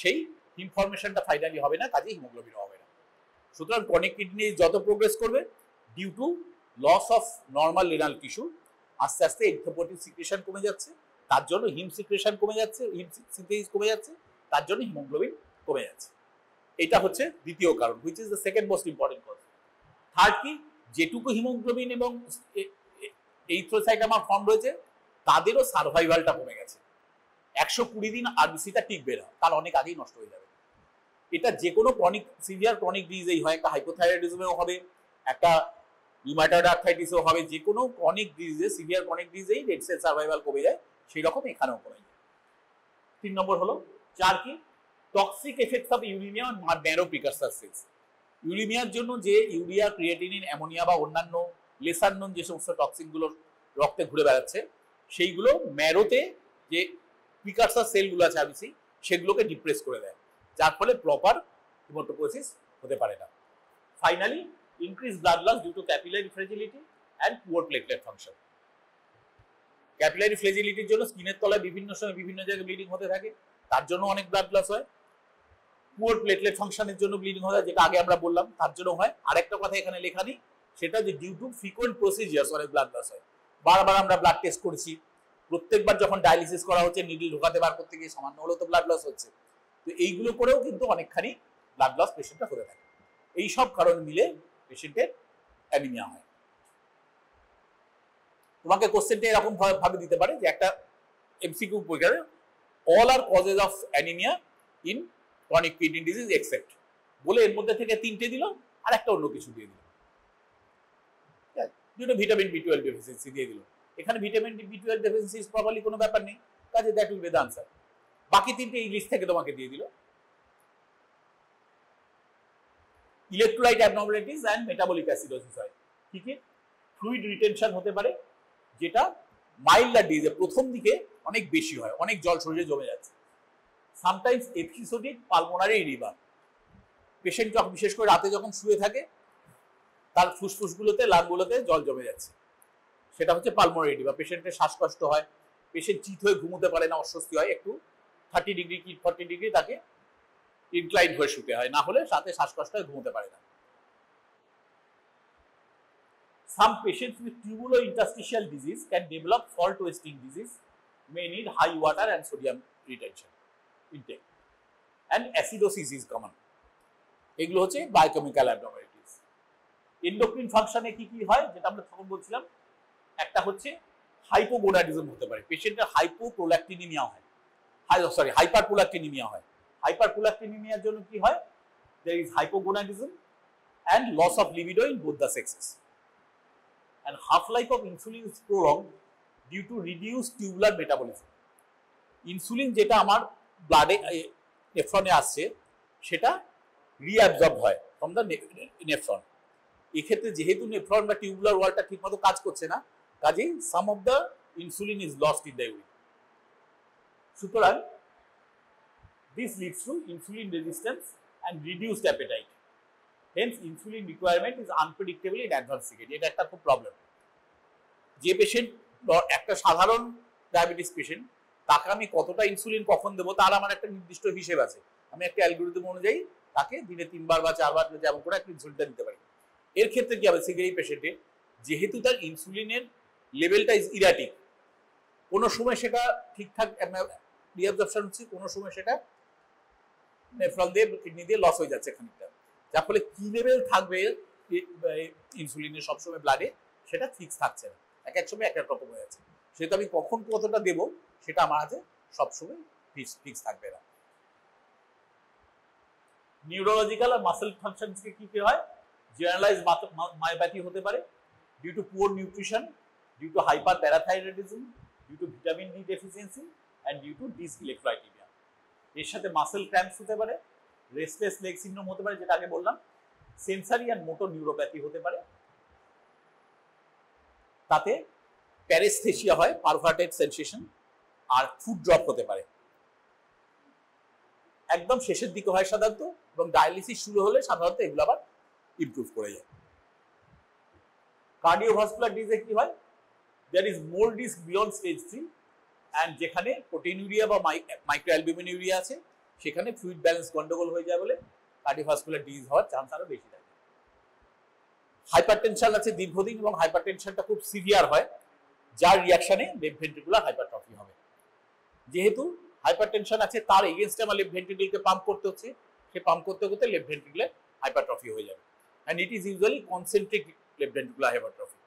সেই হিম ফর্মেশনটা ফাইনালি হবে না, কাজে হিমোগ্লোবিন হবে না। সুতরাং ক্রনিক কিডনি যত প্রোগ্রেস করবে, due to loss of normal renal tissue, আস্তে আস্তে এরিথ্রোপয়েটিন সিক্রেশন কমে যাচ্ছে, তার জন্য হিম সিক্রেশন কমে যাচ্ছে, হিম সিনথেসিস কমে যাচ্ছে, তার জন্য হিমোগ্লোবিন কমে যাচ্ছে। এটা হচ্ছে দ্বিতীয় কারণ, which is the second most important cause. Third কি, যেটুকু হিমোগ্লোবিন এবং এরিথ্রোসাইট আমার ফর্ম রয়েছে, তাদেরও সার্ভাইভালটা কমে গেছে। 120 দিন আরবিসিটা টিকবে না, তার অনেক আগেই নষ্ট হয়ে যাবে। এটা যে কোনো ক্রনিক, সিভিয়ার ক্রনিক ডিজিজেই হয়, একটা হাইপোথাইরয়েডিজমেও হবে, একটা রিউমাটয়েড আর্থ্রাইটিসও হবে, যে কোনো ক্রনিক ডিজিজে, সিভিয়ার ক্রনিক ডিজিজেই রেড সেল সার্ভাইভাল কমে যায়, সেই রকম এখানেও কমে যায়। 3 নম্বর হলো, 4 কি, toxic effects of uraemia on narrow precursor cells. ইউরিমিয়ার জন্য যে ইউরিয়া, ক্রিয়েটিনিন, অ্যামোনিয়া বা অন্যান্য লেসার নোন যে সমস্ত টক্সিনগুলো রক্তে ঘুরে বেড়াচ্ছে, সেইগুলো ম্যারোতে যে প্রিকারসার সেলগুলো আছে আরবিসি, সেগুলোকে ডিপ্রেস করে দেয়, যার ফলে প্রপার হিমোটোপোয়েসিস হতে পারে না। Finally, increase blood loss due to capillary fragility and poor platelet function. Capillary ফ্লেজিলিটির জন্য স্কিনের তলায় বিভিন্ন সময় বিভিন্ন জায়গায় ব্লিডিং হতে থাকে, তার জন্য অনেক ব্লাড লস হয়। পুয়ার প্লেটলেট ফাংশনের জন্য ব্লিডিং হয়, যেটা আগে আমরা বললাম, তার জন্য হয়। আরেকটা কথা এখানে লেখা নেই, সেটা যে ডিউ টু ফ্রিকোয়েন্ট প্রসিজিয়ার্স অনেক ব্লাড লস হয়। বারবার আমরা ব্লাড টেস্ট করেছি, প্রত্যেকবার যখন ডায়ালিসিস করা হচ্ছে, নিডল ঢোকাতে বার করতে গিয়ে সামান্য হলেও তো ব্লাড লস হচ্ছে। তো এইগুলো করেও কিন্তু অনেকখানি ব্লাড লস পেশেন্টটা হতে থাকে। এই সব কারণ মিলে পেশেন্টের অ্যানিমিয়া হয়। তোমাকে কোশ্চেনটা এরকম ভাবে দিতে পারে যে একটা এমসিকিউ পরীক্ষায়, all are causes of anaemia in chronic kidney disease except, বলে এর মধ্যে থেকে 3টে দিল, আর একটা অন্য কিছু দিয়ে দিল। দুটো ভিটামিন B12 ডেফিসিয়েন্সি দিয়ে দিল। এখানে ভিটামিন B12 ডেফিসিয়েন্সি প্রবাবলি কোনো ব্যাপার নেই, কাজে that will be the answer. বাকি 3টে এই লিস্ট থেকে তোমাকে দিয়ে দিল। Electrolyte abnormalities and metabolic acidosis হয়। কি কি? ফ্লুইড রিটেনশন হতে পারে, যেটা মাইল্ডার ডিজিজে প্রথম দিকে অনেক বেশি হয়, অনেক জল শরীরে জমে যাচ্ছে। Sometimes episodic pulmonary oedema, patient যখন বিশেষ করে রাতে যখন শুয়ে থাকে, তার ফুসফুসগুলোতে, লাংগুলোতে জল জমে যাচ্ছে, সেটা হচ্ছে পালমোনারি এডিমা। পেশেন্টের শ্বাসকষ্ট হয়, পেশেন্ট চিত হয়ে ঘুমোতে পারে না, অস্বস্তি হয়, একটু 30 ডিগ্রি কি 40 ডিগ্রি তাকে ইনক্লাইন্ড হয়ে শুতে হয়, না হলে সাথে শ্বাসকষ্ট হয়, ঘুমোতে পারে না। Some patients with tubulointerstitial disease can develop salt wasting disease, may need high water and sodium retention intake, and acidosis is common. এগুলো হচ্ছে বায়োকেমিক্যাল অ্যাবনর্মালিটিস। এন্ডোক্রিন ফাংশনে কি কি হয়, যেটা আমরা তখন বলছিলাম, একটা হচ্ছে হাইপোগোনাডিজম হতে পারে, পেশেন্টের হাইপোপ্রোল্যাক্টিনিমিয়া হয়, হাইপারপ্রোল্যাক্টিনিমিয়া হয়। হাইপারপ্রোল্যাক্টিনিমিয়ার জন্য কি হয়, there is hypogonadism and loss of libido in both the sexes. And half-life of insulin is prolonged due to reduced tubular metabolism. Insulin যেটা আমার ব্লাডে, নেফ্রনে আসছে, সেটা রিঅ্যাবজর্ব হয় ফ্রম দ্য নেফ্রন। এক্ষেত্রে যেহেতু নেফ্রন বা টিউবুলার ওয়ালটা ঠিকমতো কাজ করছে না, কাজেই some of the insulin is lost in the urine. সুতরাং this leads to insulin resistance and reduced appetite. Hence, insulin requirement is unpredictable in advanced CKD. এটা একটা খুব প্রবলেম। যে পেশেন্ট, একটা সাধারণ ডায়াবেটিস পেশেন্ট, তাকে আমি কতটা ইনসুলিন কখন দেবো, তার আমার একটা নির্দিষ্ট হিসেব আছে। আমি একটা অ্যালগরিদম অনুযায়ী তাকে দিনে 3 বার বা 4 বার যেমন করে একটা ইনসুলিনটা দিতে পারি। এর ক্ষেত্রে কি হবে, সিকেডি পেশেন্টে যেহেতু তার ইনসুলিনের লেভেলটা ইজ ইরাটিক, কোনো সময় সেটা ঠিকঠাক রিঅ্যাবজর্পশন হচ্ছে, কোনো সময় সেটা নেফ্রন দিয়ে, কিডনি দিয়ে লস হয়ে যাচ্ছে খানিকটা, যার ফলে কি লেভেল থাকবে ইনসুলিনের সবসময় ব্লাডে, সেটা ফিক্স থাকছে না, এক এক সময় এক এক রকম হয়ে যাচ্ছে। সেটা আমি কখন কতটা দেবো সেটা আমার হাতে সবসময় ফিক্স থাকবে না। নিউরোলজিক্যাল আর মাসেল ফাংশন কি কি হয়? জেনারেলাইজ মায়োপ্যাথি হতে পারে due to poor nutrition, due to hyper parathyroidism, due to vitamin D deficiency and due to dyselectrolytaemia. এর সাথে মাসেল ক্র্যাম্পস হতে পারে, রেস্টলেস লেগ সিনড্রোম হতে পারে যেটা আগে বললাম, সেন্সারি অ্যান্ড মোটর নিউরোপ্যাথি হতে পারে। তাতে প্যারেস্থেসিয়া হয়, পারভার্টেড সেনসেশন, আর ফুড ড্রপ হতে পারে। একদম শেষের দিকে হয় সাধারণত, এবং ডায়ালিসিস শুরু হলে সাধারণত এগুলো আবার ইমপ্রুভ করে যায়। কার্ডিওভাস্কুলার ডিজিজে কি হয়? There is more risk beyond stage 3, and যেখানে প্রোটিনুরিয়া বা মাইক্রোঅ্যালবুমিনুরিয়া আছে সেখানে ফ্লুইড ব্যালেন্স গন্ডগোল হয়ে যায় বলে কার্ডিওভাস্কুলার ডিজিজ হওয়ার চান্স আরো বেশি থাকে। হাইপারটেনশন আছে দীর্ঘদিন, এবং হাইপারটেনশনটা খুব সিভিয়ার হয়, যার রিয়াকশনে লেফট ভেন্ট্রিকুলার হাইপারট্রফি হবে। যেহেতু হাইপারটেনশন আছে, তার এগেইনস্টে আমার লেফট ভেন্ট্রিকলকে পাম্প করতে হচ্ছে, সে পাম্প করতে করতে লেফট ভেন্ট্রিকুলার হাইপারট্রফি হয়ে যাবে। And it is usually concentric left ventricular hypertrophy.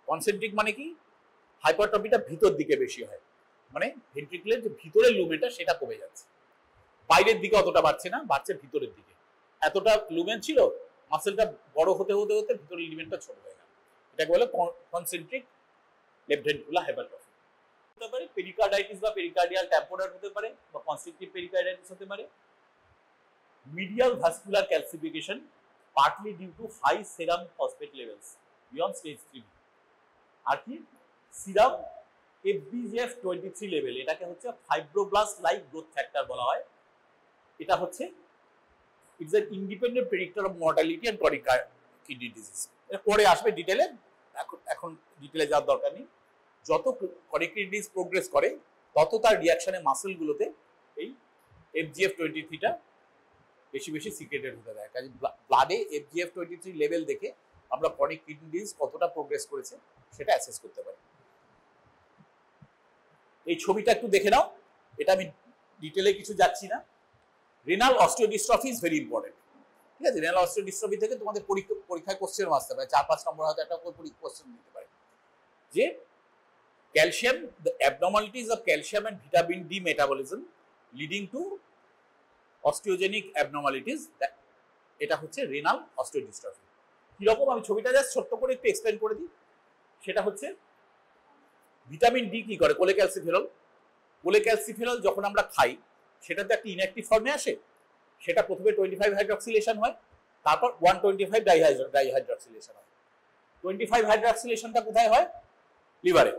Concentric মানে কি? হাইপারট্রফিটা ভিতর দিকে বেশি হয়, মানে ভেন্ট্রিকুলের যে ভিতরের লুমেনটা সেটা কমে যাচ্ছে, বাইরের দিকে অতটা বাড়ছে না, বাড়ছে ভিতরের দিকে। এতটা লুমেন ছিল, মাসেলটা বড় হতে হতে হতে ভিতরের লুমেনটা ছোট হয়ে গেল, এটাকে বলে কনসেন্ট্রিক লেফট ভেন্ট্রিকুলার হাইপারট্রফি। হতে পারে পেরিকার্ডাইটিস বা পেরিকার্ডিয়াল ট্যাম্পোনার হতে পারে, বা কনস্ট্রিকটিভ পেরিকার্ডাইটিস হতে পারে। Medial vascular calcification partly due to high serum phosphate levels beyond stage 3। আর কি? সিরাম FBGF23 লেভেল, এটাকে হচ্ছে ফাইব্রোব্লাস্ট লাইক গ্রোথ ফ্যাক্টর বলা হয়। এটা হচ্ছে it's an independent predictor of mortality and chronic kidney disease. এর পরে আসবে ডিটেইলে, এখন ডিটেইলে যাওয়ার দরকার নেই। যত ক্রনিক কিডনি ডিজিজ প্রোগ্রেস করে তত তার রিয়াকশনে মাসেলগুলোতে এই FGF23টা বেশি বেশি সিক্রেটেড হতে থাকে। কাজে ব্লাডে FGF23 লেভেল দেখে আমরা ক্রনিক কিডনি ডিজিজ কতটা প্রোগ্রেস করেছে সেটা অ্যাসেস করতে পারি। এই ছবিটা একটু দেখে নাও, এটা আমি ডিটেইলে কিছু যাচ্ছি না। রেনাল অস্টিওডিস্ট্রফি ইজ ভেরি ইম্পর্টেন্ট, ঠিক আছে? রেনাল অস্টিওডিস্ট্রফি থেকে তোমাদের পরীক্ষায় কোশ্চেন আসতে পারে, 4-5 নম্বর হয়তো একটা কোশ্চেন দিতে পারে যে calcium, the abnormalities of calcium and vitamin D metabolism leading to osteogenic abnormalities, এটা হচ্ছে রেনাল অস্টিওডিস্ট্রফি। কিরকম? আমি ছবিটা জাস্ট ছোট্ট করে একটু এক্সপ্লেন করে দিই। সেটা হচ্ছে ভিটামিন ডি কি করে? কোলেক্যালসিফেরল। কোলেক্যালসিফেরল যখন আমরা খাই সেটাতে একটা ইনঅ্যাক্টিভ ফর্মে আসে, সেটা প্রথমে 25 হাইড্রক্সিলেশন হয়, তারপর 125 ডাইহাইড্রক্সিলেশন হয়। 25 হাইড্রক্সিলেশনটা কোথায় হয়? লিভারে।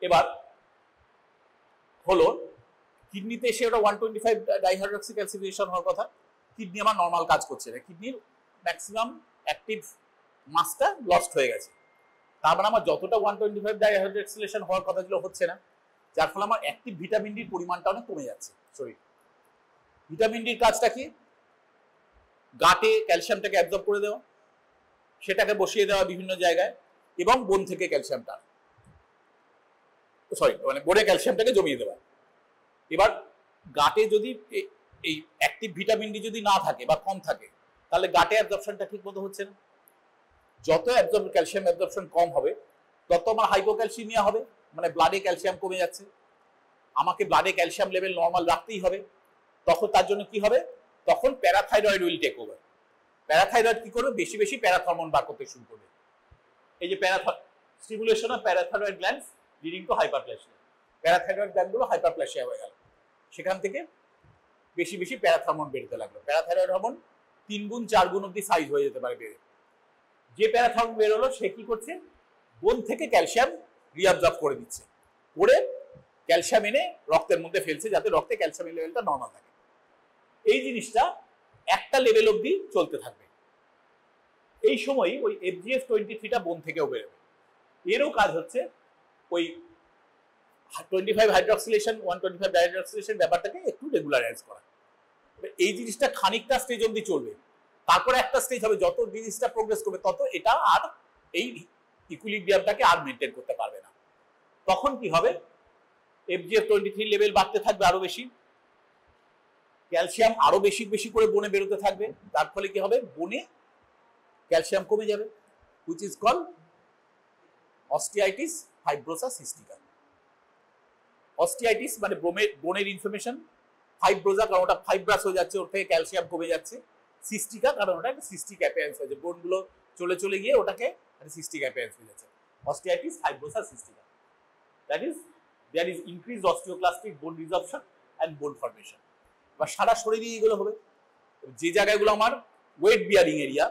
এবার হলো কিডনিতে এসে ওটা 125 ডাইহাইড্রক্সিক্যালসিফিকেশন হওয়ার কথা, কিডনি আমার নর্মাল কাজ করছে না, কিডনির ম্যাক্সিমাম অ্যাক্টিভ মাসটা লস্ট হয়ে গেছে। তার মানে আমার যতটা 125 ডাইহাইড্রক্সিলেশন হওয়ার কথা ছিল হচ্ছে না, যার ফলে আমার অ্যাক্টিভ ভিটামিন ডির পরিমাণটা অনেক কমে যাচ্ছে শরীর। ভিটামিন ডির কাজটা কি? গাটে ক্যালসিয়ামটাকে অ্যাবজর্ব করে দেওয়া, সেটাকে বসিয়ে দেওয়া বিভিন্ন জায়গায়, এবং বোন থেকে ক্যালসিয়ামটা মানে বোনে ক্যালসিয়ামটাকে জমিয়ে দেওয়া। এবার গাটে যদি এই অ্যাক্টিভ ভিটামিন ডি যদি না থাকে বা কম থাকে, তাহলে গাটে অ্যাবজর্পশনটা ঠিক মতো হচ্ছে না। যত ক্যালসিয়াম অ্যাবজর্পশন কম হবে তত আমার হাইপোক্যালসিমিয়া হবে, মানে ব্লাডে ক্যালসিয়াম কমে যাচ্ছে। আমাকে ব্লাডে ক্যালসিয়াম লেভেল নর্মাল রাখতেই হবে। তখন তার জন্য কি হবে? তখন parathyroid will take over. Parathyroid কি করবে? বেশি বেশি প্যারাথরমোন বার করতে শুরু করবে। এই যে stimulation of parathyroid glands leading to hyperplasia, parathyroid গ্ল্যান্ডগুলো হাইপারপ্লেসিয়া হয়ে গেল, সেখান থেকে বেশি বেশি প্যারাথরমোন বেরোতে লাগলো। প্যারাথাইরয়েড হরমোন 3 গুণ 4 গুণ অব্দি সাইজ হয়ে যেতে পারে বেড়ে। যে প্যারাথরমোন বেরোলো সে কি করছে? বোন থেকে ক্যালসিয়াম রিঅ্যাবজর্ব করে দিচ্ছে, করে ক্যালসিয়াম এনে রক্তের মধ্যে ফেলছে যাতে রক্তে ক্যালসিয়ামের লেভেলটা নর্মাল থাকে। এই জিনিসটা একটা লেভেল অব্দি চলতে থাকবে। এই সময় ওই FGF23টা বোন থেকেও বেরোবে। এরও কাজ হচ্ছে ওই 25 হাইড্রক্সিলেশন 125 ডাইহাইড্রক্সিলেশন ব্যাপারটাকে একটু রেগুলারাইজ করা। এই জিনিসটা খানিকটা স্টেজ অব্দি চলবে, তারপরে একটা স্টেজ হবে যত ডিজিজটা প্রোগ্রেস করবে তত এটা আর এই ইকুইলিব্রিয়ামটাকে আর মেনটেন করতে পারবে না। তখন কি হবে? FGF23 লেভেল বাড়তে থাকবে আরো বেশি, ক্যালসিয়াম আরো বেশি বেশি করে বনে বেরোতে থাকবে, তার ফলে কি হবে? বনে ক্যালসিয়াম কমে যাবে। which is called osteitis fibrosa cystica. অস্টিয়াইটিস মানে বোনের ইনফ্লামেশন, ফাইব্রোজা কারণ ওটা ফাইব্রাস হয়ে যাচ্ছে, ওর থেকে ক্যালসিয়াম কমে যাচ্ছে, সিস্টিকা কারণ ওটা একটা সিস্টিক অ্যাপিয়ারেন্স হয়েছে, বোনগুলো চলে চলে গিয়ে ওটাকে একটা সিস্টিক অ্যাপিয়ারেন্স হয়ে যাচ্ছে। Osteitis fibrosa cystica, that is there is increased osteoclastic bone resorption and বোন ফর্মেশন। বা সারা শরীরে এগুলো হবে। যে জায়গাগুলো আমার ওয়েট বিয়ারিং এরিয়া,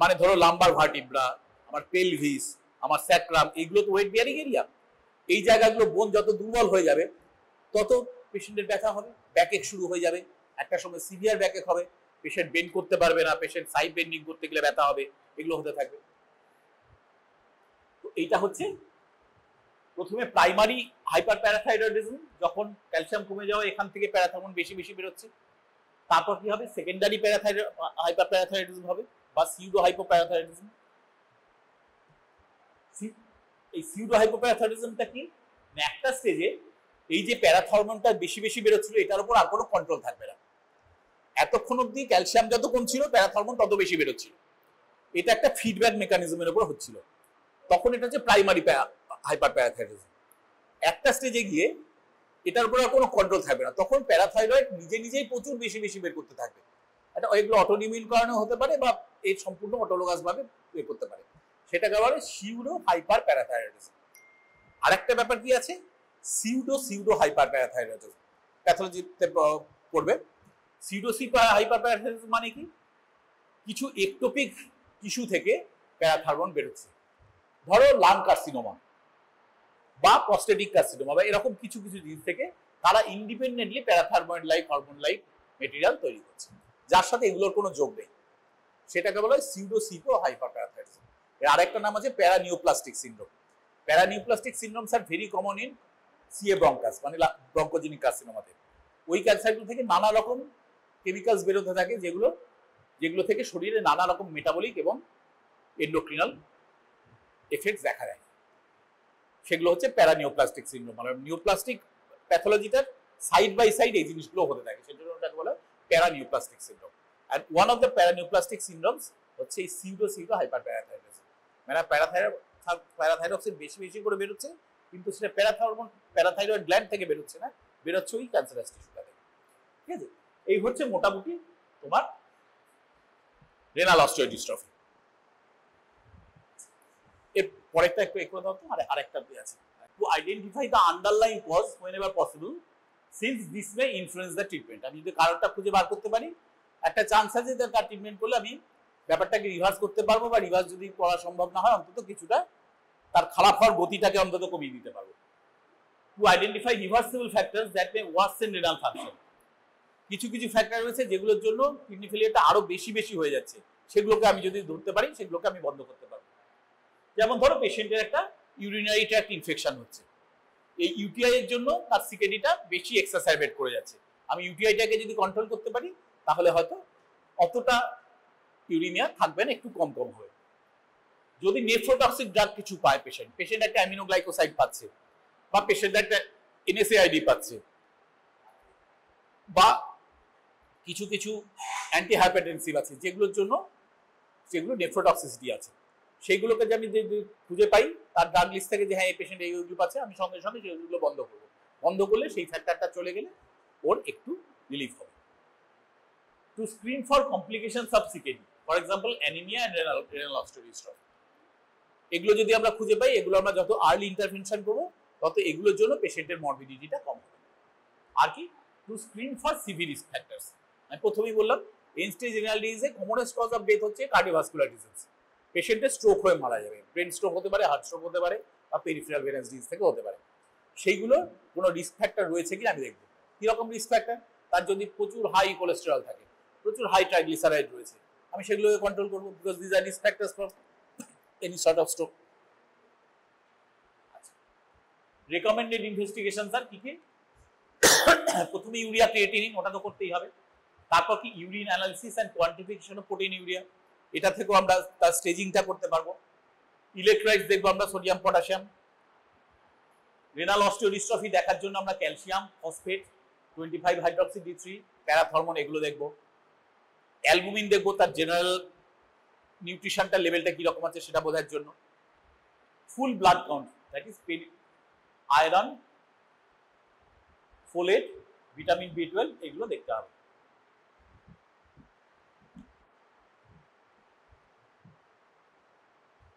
মানে ধরো লাম্বার ভার্টিব্রা, আমার পেলভিস, আমার স্যাক্রাম, এগুলো তো ওয়েট বিয়ারিং এরিয়া। এই জায়গাগুলো বোন যত দুর্বল হয়ে যাবে তত পেশেন্টের ব্যথা হবে, ব্যাকেক শুরু হয়ে যাবে, একটা সময় সিভিয়ার ব্যাকেক হবে, পেশেন্ট বেন্ড করতে পারবে না, পেশেন্ট সাইড বেন্ডিং করতে গেলে ব্যথা হবে, এগুলো হতে থাকবে। তো এইটা হচ্ছে প্রথমে প্রাইমারি হাইপার প্যারাথাইরয়েডিজম, যখন ক্যালসিয়াম কমে যাওয়া এখান থেকে প্যারাথর্মোন বেশি বেশি বেরোচ্ছে। তারপর কি হবে? সেকেন্ডারি হাইপার প্যারাথাইরয়েডিজম হবে বা সিউডো হাইপোপ্যারাথাইরয়েডিজম। এই সিউডো হাইপোপ্যারাথাইরয়েডিজমটা কি? একটা স্টেজে এই যে প্যারাথর্মোনটা বেশি বেশি বেরোচ্ছিল এটার উপর আর কোনো কন্ট্রোল থাকবে না। এতক্ষণ অব্দি ক্যালসিয়াম যত কম ছিল প্যারাথর্মোন তত বেশি বেরোচ্ছিল, এটা একটা ফিডব্যাক মেকানিজমের উপর হচ্ছিল। তখন এটা হচ্ছে প্রাইমারি হাইপার প্যারাথাইরয়েডিজম। একটা স্টেজে গিয়ে এটার উপর আর কোনো কন্ট্রোল থাকবে না, তখন প্যারাথাইরয়েড নিজে নিজেই প্রচুর বেশি বেশি বের করতে থাকবে। এটা এগুলো অটোনিমিউন কারণে হতে পারে বা এই সম্পূর্ণ অটোলোগাস ভাবে বের করতে পারে, সেটাকে বলে সিউডো হাইপার প্যারাথাইরয়েডিজম। আরেকটা ব্যাপার কি আছে? সিউডো হাইপার প্যারাথাইরয়েডিজম প্যাথোলজিতে পড়বে। সিউডো হাইপার প্যারাথাইরয়েডিজম মানে কি? কিছু একটোপিক টিস্যু থেকে প্যারাথর্মোন বেরোচ্ছে, ধরো লাং কার্সিনোমা বা প্রস্টেটিক কার্সিনোমা বা এরকম কিছু কিছু জিনিস থেকে তারা independently parathyroid like hormone like material তৈরি করছে, যার সাথে এগুলোর কোনো যোগ নেই, সেটাকে বলা হয় সিউডো হাইপার প্যারাথাইরয়েডিজম। এর আরেকটা নাম আছে paraneoplastic syndrome. Paraneoplastic syndromes are very common in CA bronchus, মানে ব্রঙ্কোজেনিক কার্সিনোমাতে। ওই ক্যান্সারগুলো থেকে নানা রকম কেমিক্যালস বেরোতে থাকে, যেগুলো থেকে শরীরে নানা রকম মেটাবলিক এবং এন্ডোক্রিনাল এফেক্টস দেখা দেয়, সেগুলো হচ্ছে প্যারানিওপ্লাস্টিক সিনড্রোম। মানে নিওপ্লাস্টিক প্যাথোলজিটার সাইড বাই সাইড এই জিনিসগুলো হতে থাকে, সেজন্য ওটাকে বলা paraneoplastic syndrome. And one of the paraneoplastic syndromes হচ্ছে এই সিউডো হাইপার প্যারাথাইরয়েডিজম। মানে প্যারাথাইরয়েড বেশি বেশি করে বেরোচ্ছে, কিন্তু সেটা প্যারাথাইরয়েড গ্ল্যান্ড থেকে বেরোচ্ছে না, বেরোচ্ছে ওই ক্যান্সারাস টিস্যুটা থেকে। ঠিক আছে, এই হচ্ছে মোটামুটি তোমার রেনাল অস্টিওডিস্ট্রফি। এর পরেরটা একটু একটু দাও তো, আরেকটা আছে। To identify the underlying cause whenever possible since this may influence the treatment। আমি যদি কারণটা খুঁজে বার করতে পারি, একটা চান্স আছে যে তার ট্রিটমেন্ট করলে আমি ব্যাপারটাকে রিভার্স করতে পারবো, বা রিভার্স যদি করা সম্ভব না হয় অন্তত কিছুটা তার খারাপ হওয়ার গতিটাকে অন্তত কমিয়ে দিতে পারবো। To identify reversible factors that may worsen renal function. কিছু কিছু ফ্যাক্টর রয়েছে যেগুলোর জন্য কিডনি ফেলিয়ারটা আরো বেশি বেশি হয়ে যাচ্ছে, সেগুলোকে আমি যদি ধরতে পারি সেগুলোকে আমি বন্ধ করতে পারবো। যেমন ধরো পেশেন্টের একটা ইউরিনারি ট্র্যাক্ট ইনফেকশন হচ্ছে, এই ইউটিআই এর জন্য তার সিকেডিটা বেশি এক্সাসারবেট করে যাচ্ছে। আমি ইউটিআইটাকে যদি কন্ট্রোল করতে পারি তাহলে হয়তো অতটা ইউরিনিয়া থাকবে না, একটু কম কম হবে। যদি নেফ্রোটক্সিক ড্রাগ কিছু পায় পেশেন্ট একটা অ্যামিনোগ্লাইকোসাইড পাচ্ছে, বা পেশেন্ট একটা এনএসএআইডি পাচ্ছে, বা কিছু কিছু অ্যান্টি হাইপারটেনসিভ আছে যেগুলো নেফ্রোটক্সিসিটি আছে, সেইগুলোকে যে আমি খুঁজে পাই তার ড্রাগ লিস্ট থেকে যে হ্যাঁ এই পেশেন্ট এইগুলো পাচ্ছে, আমি সঙ্গে সঙ্গে সেগুলো বন্ধ করবো। বন্ধ করলে সেই ফ্যাক্টরটা চলে গেলে ওর একটু রিলিফ হবে। To screen for complications of CKD, for example anaemia and renal osteodystrophy, এগুলো যদি আমরা খুঁজে পাই, এগুলো আমরা যত আর্লি ইন্টারভেনশন করবো তত এগুলোর জন্য পেশেন্টের মরবিডিটিটা কম হবে। আর কি? To screen for severe risk factors. আমি প্রথমেই বললাম এন্ড স্টেজ রেনাল ডিজিজে কমনেস্ট কজ অফ ডেথ হচ্ছে কার্ডিওভাস্কুলার ডিজিজ। পেশেন্টের স্ট্রোক হয়ে মারা যাবে, ব্রেন স্ট্রোক হতে পারে, হার্ট স্ট্রোক হতে পারে, বা পেরিফেরাল ভেনাস ডিজিজ থেকে হতে পারে। সেইগুলো কোনো রিস্ক ফ্যাক্টর রয়েছে কিনা আমি দেখবো। কিরকম রিস্ক ফ্যাক্টর? তার যদি প্রচুর হাই কোলেস্টেরল থাকে, প্রচুর হাই ট্রাইগ্লিসারাইড রয়েছে, আমি সেগুলোকে কন্ট্রোল করবো, because this are risk factors for any sort of stroke. Recommended investigation sir কি কি? প্রথমে ইউরিয়া ক্রিয়েটিনিন, ওটা তো করতেই হবে। তারপর কি urine analysis and quantification of protein urea, এটা থেকেও আমরা তার স্টেজিংটা করতে পারবো। ইলেকট্রোলাইটস দেখবো আমরা সোডিয়াম পটাশিয়াম। রেনাল অস্টিওডিস্ট্রফি দেখার জন্য আমরা ক্যালসিয়াম ফসফেট, 25 হাইড্রক্সি ডি3, প্যারাথর্মোন এগুলো দেখবো। অ্যালবুমিন দেখবো তার জেনারেল নিউট্রিশনটা লেভেলটা কিরকম আছে সেটা বোঝার জন্য। ফুল blood count, that is iron, folate, vitamin B12 এগুলো দেখতে হবে।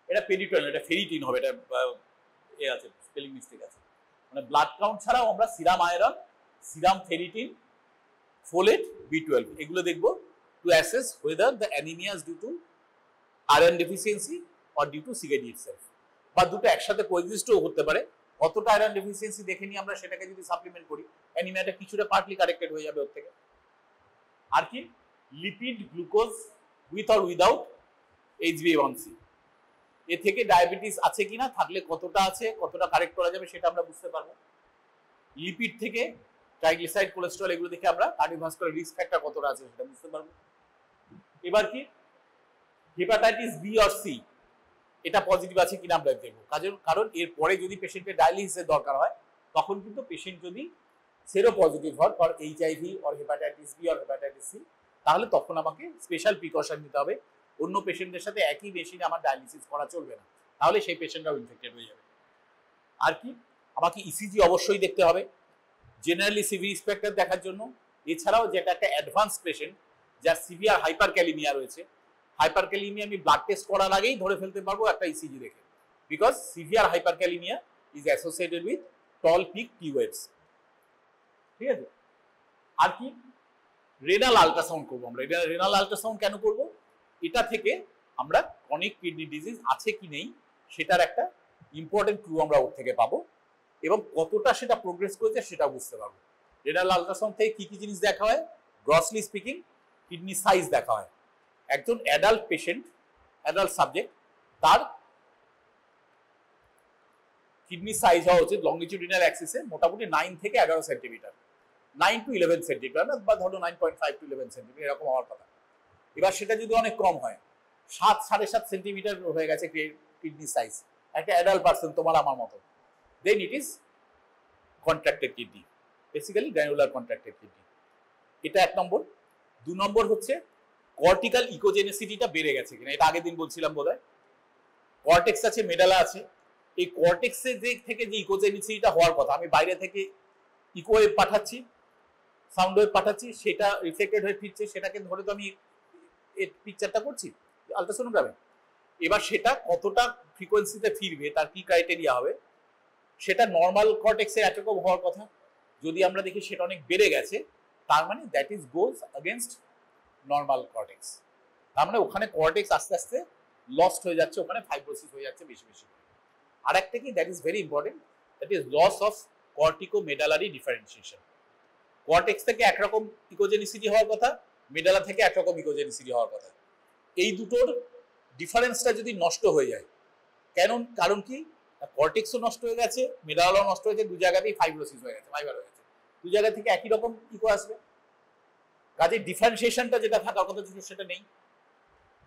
এটা পেরিটোয়াল, এটা ফেরিটিন হবে, এটা এ আছে, স্পেলিং মিস্টেক আছে। মানে ব্লাড কাউন্ট ছাড়াও আমরা serum iron, serum ferritin, folate, B12 এগুলো দেখবো to assess whether the anemia is due to iron deficiency or due to CKD itself, বা দুটো একসাথে কোএক্সিস্টও হতে পারে। কতটা আয়রন ডেফিসিয়েন্সি দেখে নিয়ে আমরা সেটাকে যদি সাপ্লিমেন্ট করি, অ্যানিমিয়াটা কিছুটা পার্টলি কারেক্টেড হয়ে যাবে ওর থেকে। আর কি lipid, glucose with or without HbA1c, এ থেকে ডায়াবেটিস আছে কিনা, থাকলে কতটা আছে, কতটা কারেক্ট করা যাবে সেটা আমরা বুঝতে পারবো। লিপিড থেকে ট্রাইগ্লিসারাইড, কোলেস্টেরল এগুলো দেখে আমরা কার্ডিওভাস্কুলার রিস্ক ফ্যাক্টর কতটা আছে সেটা বুঝতে পারবো। এবার কি হেপাটাইটিস বি আর সি এটা পজিটিভ আছে কিনা আমরা দেখবো। কারণ এরপরে যদি পেশেন্টের ডায়ালিসিসের দরকার হয় তখন কিন্তু পেশেন্ট যদি সেরো পজিটিভ হয় ফর HIV or hepatitis B or hepatitis C, তাহলে তখন আমাকে স্পেশাল প্রিকশন নিতে হবে। অন্য পেশেন্টদের সাথে একই মেশিনে আমার ডায়ালিসিস করা চলবে না, তাহলে সেই পেশেন্টরাও ইনফেক্টেড হয়ে যাবে। আর কি আমাকে ইসিজি অবশ্যই দেখতে হবে জেনারেলি সিভি রিস্পেক্টর দেখার জন্য। এছাড়াও যেটা একটা অ্যাডভান্স পেশেন্ট যার সিভিয়ার হাইপারক্যালিমিয়া রয়েছে, হাইপারক্যালিমিয়া আমি ব্লাড টেস্ট করার আগেই ধরে ফেলতে পারবো একটা ইসিজি দেখে, because severe hyperkalaemia is associated with tall peak T waves. ঠিক আছে। আর কি রেনাল আল্ট্রাসাউন্ড করবো আমরা। রেনাল আল্ট্রাসাউন্ড কেন করব? এটা থেকে আমরা ক্রনিক কিডনি ডিজিজ আছে কি নেই সেটার একটা ইম্পর্টেন্ট ক্লু আমরা ওর থেকে পাবো, এবং কতটা সেটা প্রোগ্রেস করেছে সেটা বুঝতে পারবো। রেনাল আল্ট্রাসাউন্ড থেকে কি কি জিনিস দেখা হয়? গ্রসলি স্পিকিং কিডনি সাইজ দেখা হয়। একজন অ্যাডাল্ট পেশেন্ট, অ্যাডাল্ট সাবজেক্ট, তার কিডনি সাইজ হওয়া উচিত লংগিটিউডিনাল অ্যাক্সিসে মোটামুটি 9 থেকে 11 সেন্টিমিটার, 9 to 11 সেন্টিমিটার বা ধরো 9.5 to 11 সেন্টিমিটার এরকম হওয়ার কথা। এবার সেটা যদি অনেক কম হয়, 7, 7.5 সেন্টিমিটার হয়ে গেছে কিডনি সাইজ, একটা অ্যাডাল্ট পার্সন তোমার আমার মতো, then it is contracted kidney, basically granular contracted kidney। এটা এক নম্বর। 2 নম্বর হচ্ছে কর্টিক্যাল ইকোজেনেসিটিটা বেড়ে গেছে কিনা, এটা আগের দিন বলছিলাম বোধহয়। কর্টেক্স আছে, মেডালা আছে, এই কর্টেক্সের দিক থেকে যে ইকোজেনেসিটিটা হওয়ার কথা, আমি বাইরে থেকে ইকো ওয়েভ পাঠাচ্ছি, সাউন্ড ওয়েভ পাঠাচ্ছি, সেটা রিফ্লেক্টেড হয়ে ফিরছে, সেটাকে ধরে তো আমি এই পিকচারটা করছি আলট্রাসোনোগ্রামে। এবার সেটা কতটা ফ্রিকোয়েন্সিতে ফিরবে, তার কি ক্রাইটেরিয়া হবে, সেটা নর্মাল কর্টেক্সের একরকম হওয়ার কথা। যদি আমরা দেখি সেটা অনেক বেড়ে গেছে, তার মানে that is goes against normal cortex. তার মানে ওখানে কর্টেক্স আস্তে আস্তে লস্ট হয়ে যাচ্ছে, ওখানে ফাইব্রোসিস হয়ে যাচ্ছে বেশি বেশি। আর একটা কি, that is very important, that is loss of corticomedullary differentiation. Cortex থেকে একরকম ইকোজেনিসিটি হওয়ার কথা, মেডালা থেকে একরকম ইকোজেনিসিটি হওয়ার কথা। এই দুটোর ডিফারেন্সটা যদি নষ্ট হয়ে যায়, কারণ কি, কর্টেক্সও নষ্ট হয়ে গেছে, মেডালাও নষ্ট হয়েছে, দু জায়গাতেই ফাইব্রোসিস হয়ে গেছে, ফাইবার হয়ে গেছে, দু জায়গা থেকে একই রকম ইকো আসবে, কাজে ডিফারেন্সিয়েশনটা যেটা থাকার কথা সেটা নেই।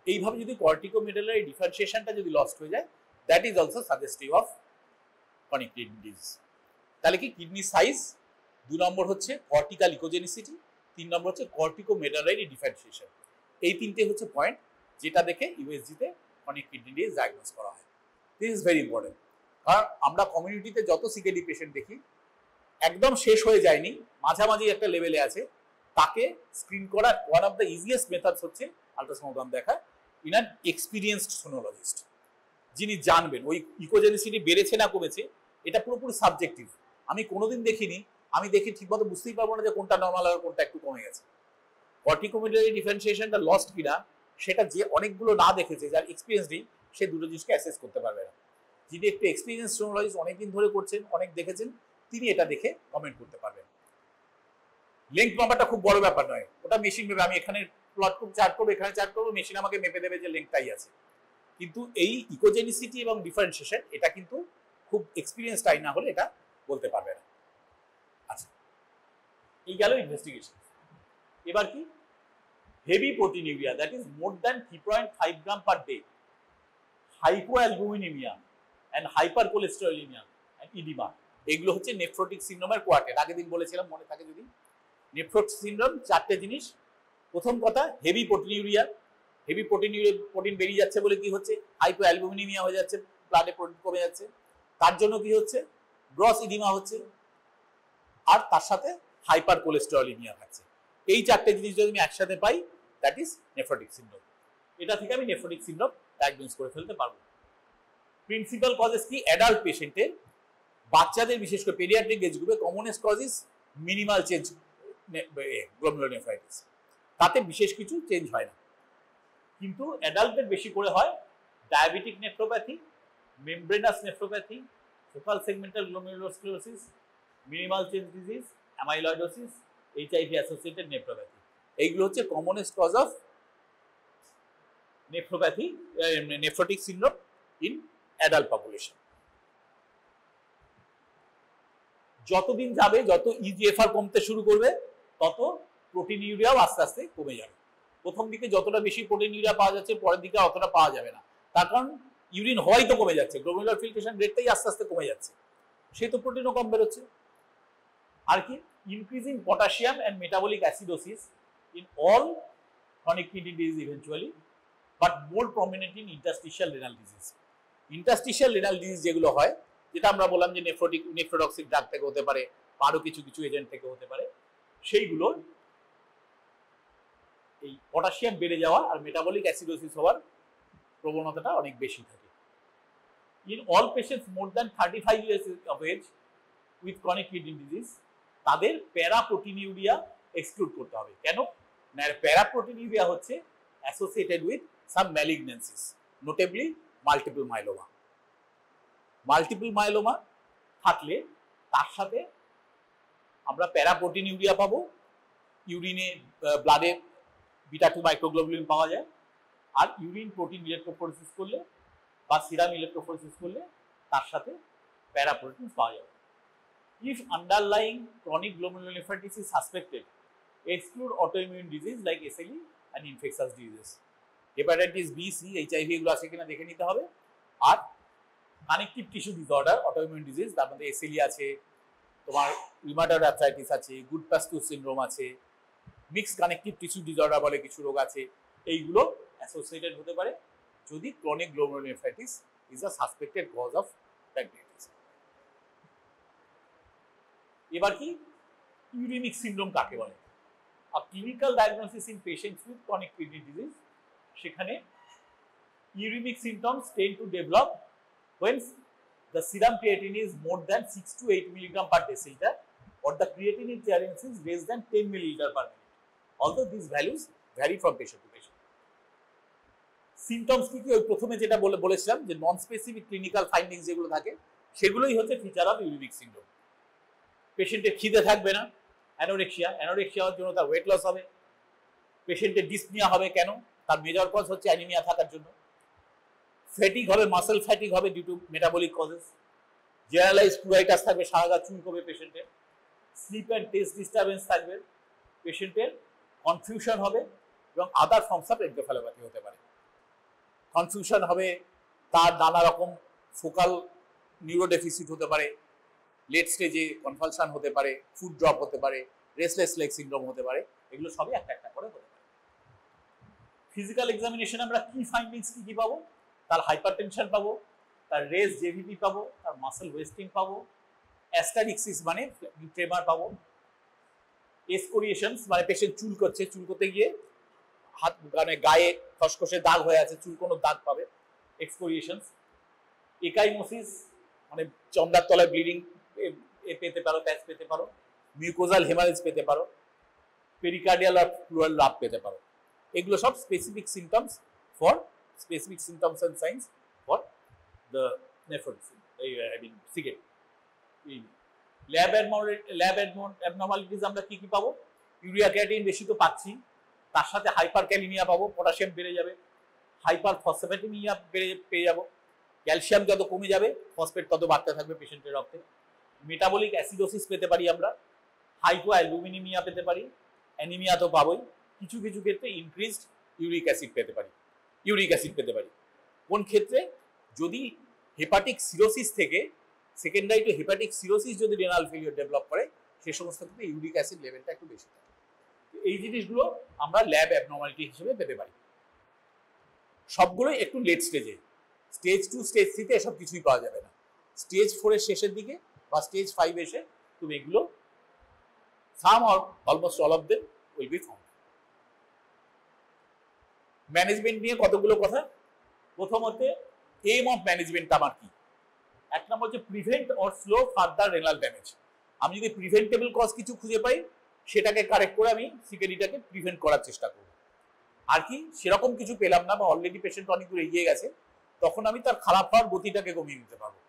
এইভাবে যদি কর্টিকোমেডালারি ডিফারেন্সিয়েশনটা যদি লস্ট হয়ে যায়, that is also suggestive of chronic kidney disease. তাহলে কি কিডনি সাইজ, 2 নম্বর হচ্ছে কর্টিক্যাল ইকোজেনিসিটি, 3 নম্বর হচ্ছে কর্টিকোমেডালারি ডিফারেন্সিয়েশন। এই তিনটে হচ্ছে পয়েন্ট যেটা দেখে ইউএসজিতে ক্রনিক কিডনি ডিজিজ ডায়াগনোজ করা হয়। দিস ইজ ভেরি ইম্পর্টেন্ট, কারণ আমরা কমিউনিটিতে যত সিকেডি পেশেন্ট দেখি একদম শেষ হয়ে যায়নি, মাঝামাঝি একটা লেভেলে আছে, তাকে স্ক্রিন করার one of the easiest methods হচ্ছে আল্ট্রাসোনোগ্রাম দেখা ইন অ্যান এক্সপিরিয়েন্সড সোনোলজিস্ট, যিনি জানবেন ওই ইকোজেনিসিটি বেড়েছে না কমেছে, এটা পুরোপুরি সাবজেক্টিভ। আমি কোনোদিন দেখিনি, আমি দেখি ঠিকমতো বুঝতেই পারবো না যে কোনটা নর্মাল আর কোনটা একটু কমে গেছে। কর্টিকোমেডালারি ডিফারেন্সিয়েশনটা লস্ট কিনা সেটা যে অনেকগুলো না দেখেছে, যার এক্সপিরিয়েন্স নেই, সে দুটো জিনিসকে অ্যাসেস করতে পারবে না। যিনি একটু এক্সপিরিয়েন্স সোনোলজিস্ট, অনেকদিন ধরে করছেন, অনেক দেখেছেন, তিনি এটা দেখে কমেন্ট করতে পারবেন। লেংথ মাপাটা খুব বড় ব্যাপার নয়, ওটা মেশিন মেপে, আমি এখানে প্লট করব, চার্ট করবো, এখানে চার্ট করবো, মেশিন আমাকে মেপে দেবে যে লেংথটাই আছে। কিন্তু এই ইকোজেনিসিটি এবং ডিফারেন্সিয়েশন এটা কিন্তু খুব এক্সপিরিয়েন্স টাই না হলে এটা বলতে পারবে না। আচ্ছা, এই গেল ইনভেস্টিগেশন। এবার কি heavy proteinuria, that is more than 3.5 gram per day, hypoalbuminaemia and hypercholesterolaemia and oedema, এগুলো হচ্ছে নেফ্রোটিক সিনড্রোমের কোয়ার্টেট। আগের দিন বলেছিলাম, মনে থাকে যদি। নেফ্রোটিক সিনড্রোম 4টে জিনিস। প্রথম কথা হেভি প্রোটিনিউরিয়া। হেভি প্রোটিন বেরিয়ে যাচ্ছে বলে কি হচ্ছে, হাইপো অ্যালবুমিনিমিয়া হয়ে যাচ্ছে, ব্লাডে প্রোটিন কমে যাচ্ছে, তার জন্য কি হচ্ছে, গ্রস ইডিমা হচ্ছে, আর তার সাথে হাইপার কোলেস্টেরলিমিয়া থাকছে। এই চারটে জিনিস যদি আমি একসাথে পাই, দ্যাট ইজ নেফ্রোটিক সিনড্রোম। এটা থেকে আমি নেফ্রোটিক সিনড্রোম ডায়াগনোজ করে ফেলতে পারবো। প্রিন্সিপাল কজেস কি, অ্যাডাল্ট পেশেন্টের, বাচ্চাদের বিশেষ করে পেডিয়াট্রিক এজ গ্রুপে commonest cause is minimal change glomerulonephritis, তাতে বিশেষ কিছু চেঞ্জ হয় না। কিন্তু অ্যাডাল্টদের বেশি করে হয় diabetic nephropathy, membranous nephropathy, focal segmental glomerulosclerosis, minimal change disease, amyloidosis, HIV associated nephropathy. এইগুলো হচ্ছে commonest cause of nephropathy, nephrotic syndrome in adult population. যতদিন যাবে, যত ইজিএফআর কমতে শুরু করবে, তত প্রোটিন ইউরিয়াও আস্তে আস্তে কমে যাবে। প্রথম দিকে যতটা বেশি প্রোটিন ইউরিয়া পাওয়া যাচ্ছে, পরের দিকে অতটা পাওয়া যাবে না, তার কারণ ইউরিন হওয়াই তো কমে যাচ্ছে, গ্লোমেরুলার ফিল্ট্রেশন রেটটাই আস্তে আস্তে কমে যাচ্ছে, সেই তো প্রোটিনও কম বেরোচ্ছে। আর কি, increasing potassium and metabolic acidosis in all chronic kidney disease eventually, but more prominent in interstitial renal disease. Interstitial renal disease যেগুলো হয়, যেটা আমরা বললাম যে নেফ্রোটক্সিক ড্রাগ থেকে হতে পারে, আরো কিছু কিছু এজেন্ট থেকে হতে পারে, সেইগুলো এই পটাশিয়াম বেড়ে যাওয়া আর মেটাবলিক অ্যাসিডোসিস হওয়ার প্রবণতাটা অনেক বেশি থাকে। In all patients more than 35 years of age with chronic kidney disease, তাদের প্যারাপ্রোটিনিউরিয়া এক্সক্লুড করতে হবে। কেন না, প্যারাপ্রোটিনিউরিয়া হচ্ছে associated with some malignancies, notably multiple myeloma. Multiple myeloma থাকলে তার সাথে আমরা প্যারাপ্রোটিনিউরিয়া পাবো, ইউরিনে ব্লাডে বিটা 2 মাইক্রোগ্লোবুলিন পাওয়া যায়, আর ইউরিন প্রোটিন ইলেকট্রোফোরেসিস করলে বা সিরাম ইলেকট্রোফোরেসিস করলে তার সাথে প্যারাপ্রোটিন পাওয়া যাবে। If underlying chronic glomerulonephritis is suspected, exclude autoimmune disease like SLE and infectious diseases. Hepatitis B, C, HIV এগুলো আছে কিনা দেখে নিতে হবে। আর connective tissue disorder, autoimmune disease, তার মধ্যে SLE আছে, তোমার রিউমাটয়েড আর্থ্রাইটিস আছে, গুড পাস্তুর সিনড্রোম আছে, মিক্সড কানেকটিভ টিস্যু ডিসঅর্ডার বলে কিছু রোগ আছে, এইগুলো অ্যাসোসিয়েটেড হতে পারে যদি chronic glomerulonephritis is a suspected cause of pancreatitis. এবার কি ইউরিমিক সিনড্রোম কাকে বলে? A clinical diagnosis in patients with chronic kidney disease, সেখানে uremic symptoms tend to develop when the serum creatinine is more than 6 to 8 mg per deciliter or the creatinine clearance is less than 10 milliliter per minute, although these values vary from patient to patient. Symptoms কি কি, ওই প্রথমে যেটা বলেছিলাম যে non specific clinical findings যেগুলো থাকে সেগুলোই হচ্ছে ফিচার অফ ইউরিমিক সিনড্রোম। পেশেন্টের খিদে থাকবে না, অ্যানোরেক্সিয়া হওয়ার জন্য তার ওয়েট লস হবে, পেশেন্টের ডিসনিয়া হবে, কেন, তার মেজর কজ হচ্ছে অ্যানিমিয়া থাকার জন্য, ফ্যাটিক হবে, মাসেল ফ্যাটিক হবে due to metabolic causes, generalise pruritus থাকবে, সারা গা চুলকবে পেশেন্টের, স্লিপ অ্যান্ড টেস্ট ডিস্টারবেন্স থাকবে, পেশেন্টের কনফিউশন হবে এবং আদার ফর্মস অফ এনকেফালোপ্যাথি হতে পারে। কনফিউশন হবে, তার নানা রকম ফোকাল নিউরোডেফিসিট হতে পারে, লেট স্টেজে কনভালশন হতে পারে, ফুড ড্রপ হতে পারে, রেস্টলেস লেগ সিনড্রোম হতে পারে, এগুলো সবই একটা একটা করে হতে পারে। ফিজিক্যাল এক্সামিনেশন আমরা কি ফাইন্ডিংস কি পাবো? তার হাইপারটেনশন পাবো, তার রেস জেভিপি পাবো, তার মাসেল ওয়েস্টিং পাবো, অ্যাস্টারিক্সিস মানে ট্রেমার পাবো, এসকোরিয়েশনস মানে পেশেন্ট চুল করছে, চুল করতে গিয়ে হাত মানে গায়ে খসখসে দাগ হয়ে আছে, চুলকোনোর দাগ পাবে, এক্সকোরিয়েশনস, একাইমোসিস মানে চমড়ার তলায় ব্লিডিং পেতে পারো, প্যাচ পেতে পারো, মিউকোজাল হেমারেজ পেতে পারো, পেরিকার্ডিয়াল আর প্লুরাল লাভ পেতে পারো। এগুলো সব specific symptoms for specific symptoms and signs for the nephrotic CKD. Lab abnormalities আমরা কি কি পাবো? ইউরিয়া ক্রিয়েটিন বেশি তো পাচ্ছি, তার সাথে হাইপার ক্যালিমিয়া পাবো, পটাশিয়াম বেড়ে যাবে, হাইপার ফসফেটিমিয়া পেয়ে যাবো, ক্যালসিয়াম যত কমে যাবে ফসফেট তত বাড়তে থাকবে পেশেন্টের রক্তে, মেটাবলিক অ্যাসিডোসিস পেতে পারি আমরা, হাইপো অ্যালবুমিনিমিয়া পেতে পারি, অ্যানিমিয়া তো পাবোই, কিছু কিছু ক্ষেত্রে ইনক্রিজড ইউরিক অ্যাসিড পেতে পারি। কোন ক্ষেত্রে? যদি হেপাটিক সিরোসিস থেকে সেকেন্ডারি টু হেপাটিক সিরোসিস যদি রেনাল ফেলিওর ডেভেলপ করে, সেই সমস্ত ক্ষেত্রে ইউরিক অ্যাসিড লেভেলটা একটু বেশি থাকে। এই জিনিসগুলো আমরা ল্যাব অ্যাবনর্মালিটি হিসেবে পেতে পারি। সবগুলোই একটু লেট স্টেজে। স্টেজ 2 স্টেজ 3 এসব কিছুই পাওয়া যাবে না। স্টেজ 4 এর শেষের দিকে বা স্টেজ 5 এসে তুমি এগুলো some or almost all of them will be found. Management নিয়ে কতগুলো কথা। প্রথমত, এম অফ ম্যানেজমেন্ট আমার কি? এক নম্বর হচ্ছে prevent or slow further renal damage. আমি যদি প্রিভেন্টেবল কজ কিছু খুঁজে পাই সেটাকে কারেক্ট করে আমি সিকেডিটাকে প্রিভেন্ট করার চেষ্টা করব। আর কি সেরকম কিছু পেলাম না বা অলরেডি পেশেন্ট অনেক দূর এগিয়ে গেছে, তখন আমি তার খারাপ হওয়ার গতিটাকে কমিয়ে দিতে পারবো।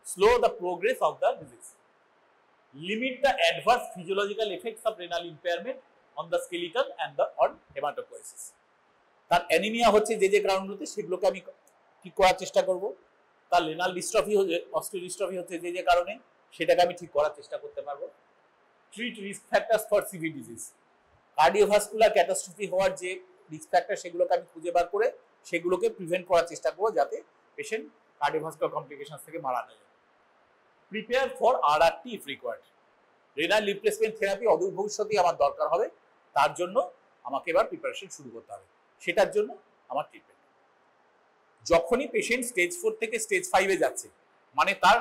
Slow the progress of the disease. Limit the adverse physiological effects of renal impairment on the skeleton and the on haematopoiesis. তার অ্যানিমিয়া হচ্ছে যে কারণগুলোতে সেগুলোকে আমি ঠিক করার চেষ্টা করব। তার রেনাল ডিস্ট্রফি হচ্ছে, অস্টিওডিস্ট্রফি হচ্ছে যে কারণে, সেটাকে আমি ঠিক করার চেষ্টা করতে পারবো। Treat risk factors for severe disease. Cardiovascular catastrophe হওয়ার যে রিস্ক ফ্যাক্টর সেগুলোকে আমি খুঁজে বার করে সেগুলোকে প্রিভেন্ট করার চেষ্টা করবো যাতে পেশেন্ট কার্ডিওভাস্কুলার কমপ্লিকেশন থেকে মারা না যায়। Prepare for RRT if required. Renal replacement therapy অদূর ভবিষ্যতেই আমার দরকার হবে, তার জন্য আমাকে এবার প্রিপারেশন শুরু করতে হবে। সেটার জন্য আমার ট্রিটমেন্ট। যখনই পেশেন্ট স্টেজ 4 থেকে স্টেজ 5 এ যাচ্ছে, মানে তার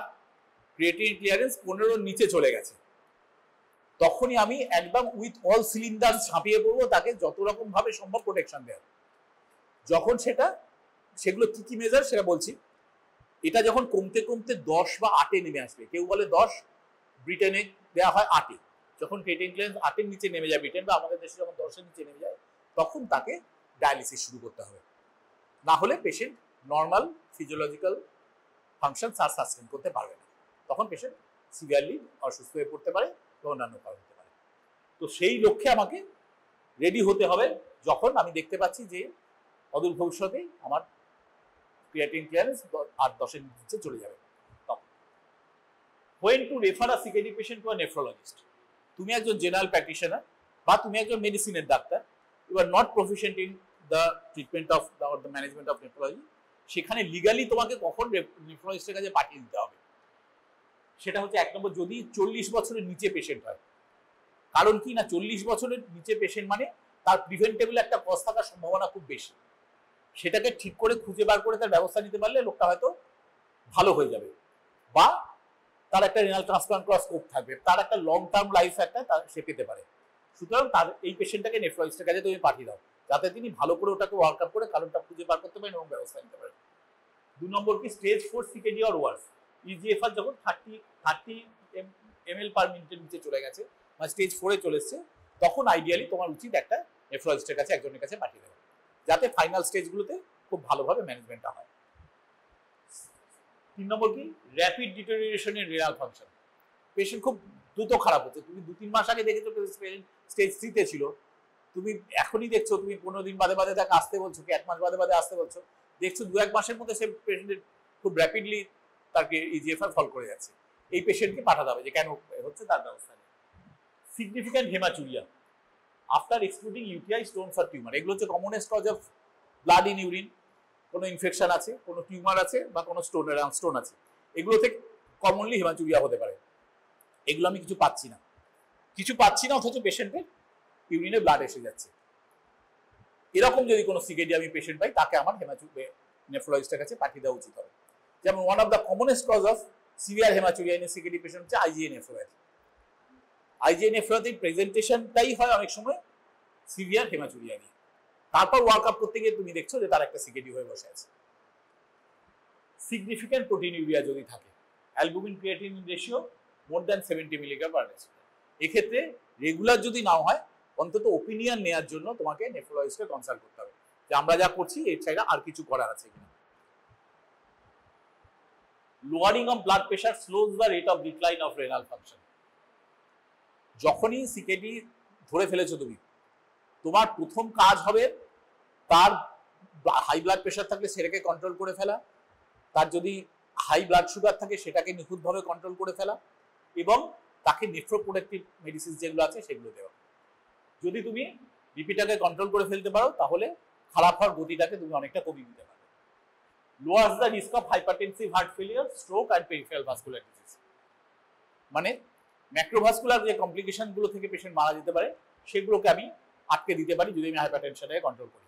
ক্রিয়েটিনিন ক্লিয়ারেন্স 15 নিচে চলে গেছে, তখনই আমি একদম উইথ অল সিলিন্ডার ঝাঁপিয়ে পড়বো তাকে যত রকম ভাবে সম্ভব প্রোটেকশন দেওয়া। যখন সেগুলো কি কি মেজার সেটা বলছি। এটা যখন কমতে কমতে 10 বা 8 নেমে আসবে, কেউ বলে 10, ব্রিটেনে দেওয়া হয় 8। যখন ক্রিয়েটিনিন ক্লিয়ারেন্স 8 নিচে নেমে যায় ব্রিটেন বা আমাদের দেশে যখন 10 নিচে নেমে যায়, তখন তাকে ডায়ালিসিস শুরু করতে হবে। না হলে patient normal physiological function sustain করতে পারবে না, তখন পেশেন্ট সিভিয়ারলি অসুস্থ হয়ে পড়তে পারে বা অন্যান্য কারণ হতে পারে। তো সেই লক্ষ্যে আমাকে রেডি হতে হবে যখন আমি দেখতে পাচ্ছি যে অদূর ভবিষ্যতে আমার ক্রিয়েটিনিন ক্লিয়ারেন্স 8-10 নিচে চলে যাবে। তখন when to refer a CKD patient to a nephrologist। তুমি একজন জেনারেল প্র্যাকটিশনার বা তুমি একজন মেডিসিনের ডাক্তার, you are not proficient in the treatment of the management of nephrology. সেখানে লিগালি তোমাকে কখন নেফ্রোলজিস্টের কাছে পাঠিয়ে দিতে হবে সেটা হচ্ছে, এক নম্বর, যদি 40 বছরের নিচে পেশেন্ট হয়। কারণ কি না, 40 বছরের নিচে পেশেন্ট মানে তার প্রিভেন্টেবল একটা কজ থাকার সম্ভাবনা খুব বেশি। সেটাকে ঠিক করে খুঁজে বার করে তার ব্যবস্থা নিতে পারলে লোকটা হয়তো ভালো হয়ে যাবে, বা তার একটা রেনাল ট্রান্সপ্লান্ট করার স্কোপ থাকবে, তার একটা লং টার্ম লাইফ একটা সে পেতে পারে। সুতরাং তার এই পেশেন্টটাকে নেফ্রোলজিস্টের কাছে তুমি পাঠিয়ে দাও, যাতে তিনি ভালো করে ওটাকে ওয়ার্ক আপ করে কারণটা খুঁজে বার করতে পারেন এবং ব্যবস্থা নিতে পারেন। 2 নম্বর কি, stage 4 CKD or worse. EGFR যখন 30 ml পার মিনিটের নিচে চলে গেছে বা স্টেজ 4 এ চলে এসছে, তখন আইডিয়ালি তোমার উচিত একটা নেফ্রোলজিস্টের কাছে একজনের কাছে পাঠিয়ে দেবে, যাতে ফাইনাল স্টেজগুলোতে খুব ভালোভাবে ম্যানেজমেন্টটা হয়। 3 নম্বর কি, rapid ডিটেরিওরেশন in renal function. Patient খুব দ্রুত খারাপ হচ্ছে, তুমি 2-3 মাস আগে দেখেছো পেশেন্ট স্টেজ 3 তে ছিল, তুমি এখনই দেখছো, তুমি 15 দিন বাদে বাদে তাকে আসতে বলছো, কি 1 মাস বাদে বাদে আসতে বলছো, দেখছো 2-1 মাসের মধ্যে সে পেশেন্টের খুব র্যাপিডলি তাকে ইজিএফআর ফল করে যাচ্ছে। এই পেশেন্টকে পাঠাতে হবে, যে কেন হচ্ছে তার ব্যবস্থা নেই। Significant haematuria after excluding UTI, stones আর টিউমার। এগুলো হচ্ছে commonest cause of blood in urine. কোনো ইনফেকশন আছে, কোনো টিউমার আছে বা কোনো স্টোন আছে, এগুলো থেকে কমনলি হেমাচুরিয়া হতে পারে। এগুলো আমি কিছু পাচ্ছি না, অথচ পেশেন্টের ইউরিনে ব্লাড এসে যাচ্ছে। এরকম যদি কোনো সিকেডি আমি পেশেন্ট পাই, তাকে আমার নেফ্রোলজিস্টের কাছে পাঠিয়ে দেওয়া উচিত হবে। যেমন one of the commonest cause of severe haematuria in CKD patient হচ্ছে আইজিএ নেফ্রোপ্যাথি। আইজিএ নেফ্রোপ্যাথির প্রেজেন্টেশনটাই হয় অনেক সময় সিভিয়ার হেমাচুরিয়া নিয়ে, তারপর ওয়ার্ক আপ করতে গিয়ে তুমি দেখছো যে তার একটা সিকেডি হয়ে বসে আছে। সিগনিফিক্যান্ট প্রোটিনিউরিয়া যদি থাকে, albumin creatinine ratio more than 70 milligram per decilitre, এক্ষেত্রে রেগুলার যদি নাও হয়, অন্তত ওপিনিয়ন নেওয়ার জন্য তোমাকে নেফ্রোলজিস্টকে কনসাল্ট করতে হবে, যে আমরা যা করছি এর ছাড়া আর কিছু করার আছে কিনা। Lowering of blood pressure slows the rate of decline of renal function. যখনই সিকেডি ধরে ফেলেছো তুমি, তোমার প্রথম কাজ হবে তার হাই ব্লাড প্রেশার থাকলে সেটাকে কন্ট্রোল করে ফেলা, তার যদি হাই ব্লাড সুগার থাকে সেটাকে নিখুঁতভাবে কন্ট্রোল করে ফেলা, এবং তাকে নেফ্রোপ্রোটেক্টিভ মেডিসিন যেগুলো আছে সেগুলো দেওয়া। যদি তুমি বিপিটাকে কন্ট্রোল করে ফেলতে পারো, তাহলে খারাপ হওয়ার গতিটাকে তুমি অনেকটা কমিয়ে দিতে পারো। Lowers the risk of hypertensive heart failure, stroke and peripheral vascular disease. মানে ম্যাক্রোভাস্কুলার যে কমপ্লিকেশনগুলো থেকে পেশেন্ট মারা যেতে পারে, সেগুলোকে আমি আটকে দিতে পারি যদি আমি হাইপারটেনশনটাকে কন্ট্রোল করি।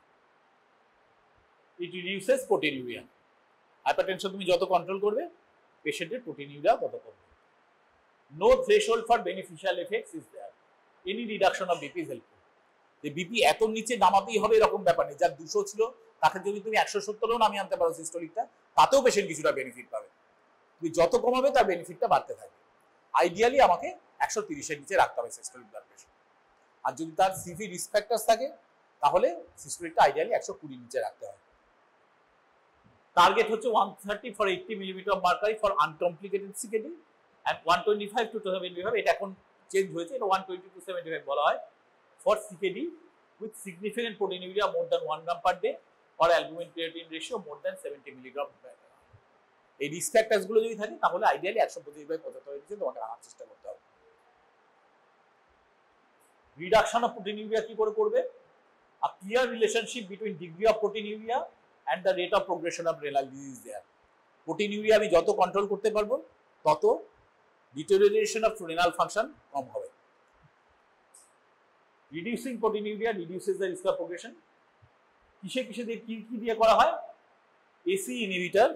ইট রিডিউসেস প্রোটিনিউরিয়া। হাইপারটেনশন তুমি যত কন্ট্রোল করবে পেশেন্টের প্রোটিনিউরিয়া তত কমবে। No threshold for beneficial effects is there, any reduction of BP is helpful. যে বিপি এত নিচে নামাতেই হবে এরকম ব্যাপার নেই, যার 200 ছিল তাকে যদি তুমি 170ও নামিয়ে আনতে পারো সিস্টোলিকটা, তাতেও পেশেন্ট কিছুটা বেনিফিট পাবে। তুমি যত কমাবে তার বেনিফিটটা বাড়তে থাকবে। আইডিয়ালি আমাকে 130-এর নিচে রাখতে হবে সিস্টোলিক ব্লাড প্রেশার। আর যদি তার সিভি রিস্ক ফ্যাক্টরস থাকে তাহলে সিস্টোলিকটা আইডিয়ালি 120 নিচে রাখতে হবে। টার্গেট হচ্ছে 130 for 80 millimetre of mercury for uncomplicated CKD and 125 to 75, এটা এখন চেঞ্জ হয়েছে, এটা 120 টু 75 বলা হয় for CKD with significant proteinuria more than 1 gram per day or albumin creatine ratio more than 70 milligram per day. এই risk factors গুলো যদি থাকে তাহলে আইডিয়ালি 125/75 এর নিচে তোমাকে রাখার চেষ্টা করতে হবে। রিডাকশন অফ প্রোটিনিউরিয়া কি করে করবে? A clear relationship between degree of proteinuria and the rate of progression of renal disease there. Proteinuria আমি যত কন্ট্রোল করতে পারবো তত ডিটেরিওরেশন অফ রেনাল ফাংশন কম হবে। Reducing proteinuria reduces the risk of progression. কিসে কিসে দিয়ে কি কি দিয়ে করা হয়? এসি ইনহিবিটর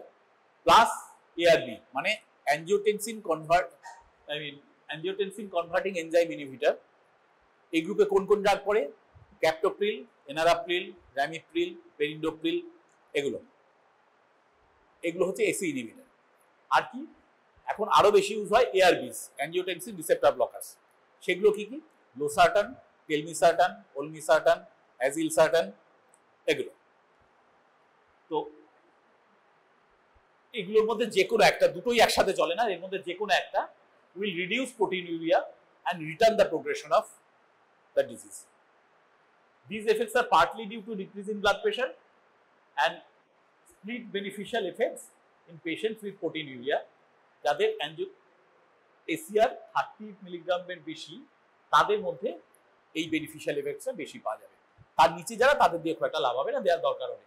প্লাস এআরবি, মানে অ্যাঞ্জিওটেনসিন কনভার্টিং এনজাইম ইনহিবিটর। এই গ্রুপে কোন কোন ড্রাগ পড়ে? ক্যাপটোপ্রিল, এনারাপ্রিল, র্যামিপ্রিল, পেরিন্ডোপ্রিল, এগুলো হচ্ছে এসি ইনহিবিটর। আর কি এখন আরো বেশি ইউজ হয় এআরবিস, অ্যাঞ্জিওটেনসিন রিসেপ্টর ব্লকার্স। সেগুলো কি কি? লোসার্টান, টেলমিসার্টান, ওলমিসার্টান, অ্যাজিলসার্টান, এগুলো। তো এগুলোর মধ্যে যে কোনো একটা, দুটোই একসাথে চলে না, এর মধ্যে যে কোনো একটা will reduce proteinuria and return the progression of the disease. These effects are partly due to decrease in blood pressure and split beneficial effects in patients with proteinuria যাদের ACR 30 মিলিগ্রামের বেশি, তাদের মধ্যে এই বেনিফিশিয়াল এফেক্টসটা বেশি পাওয়া যাবে। তার নিচে যারা, তাদের দিয়ে খুব একটা লাভ হবে না, দেওয়ার দরকার হবে।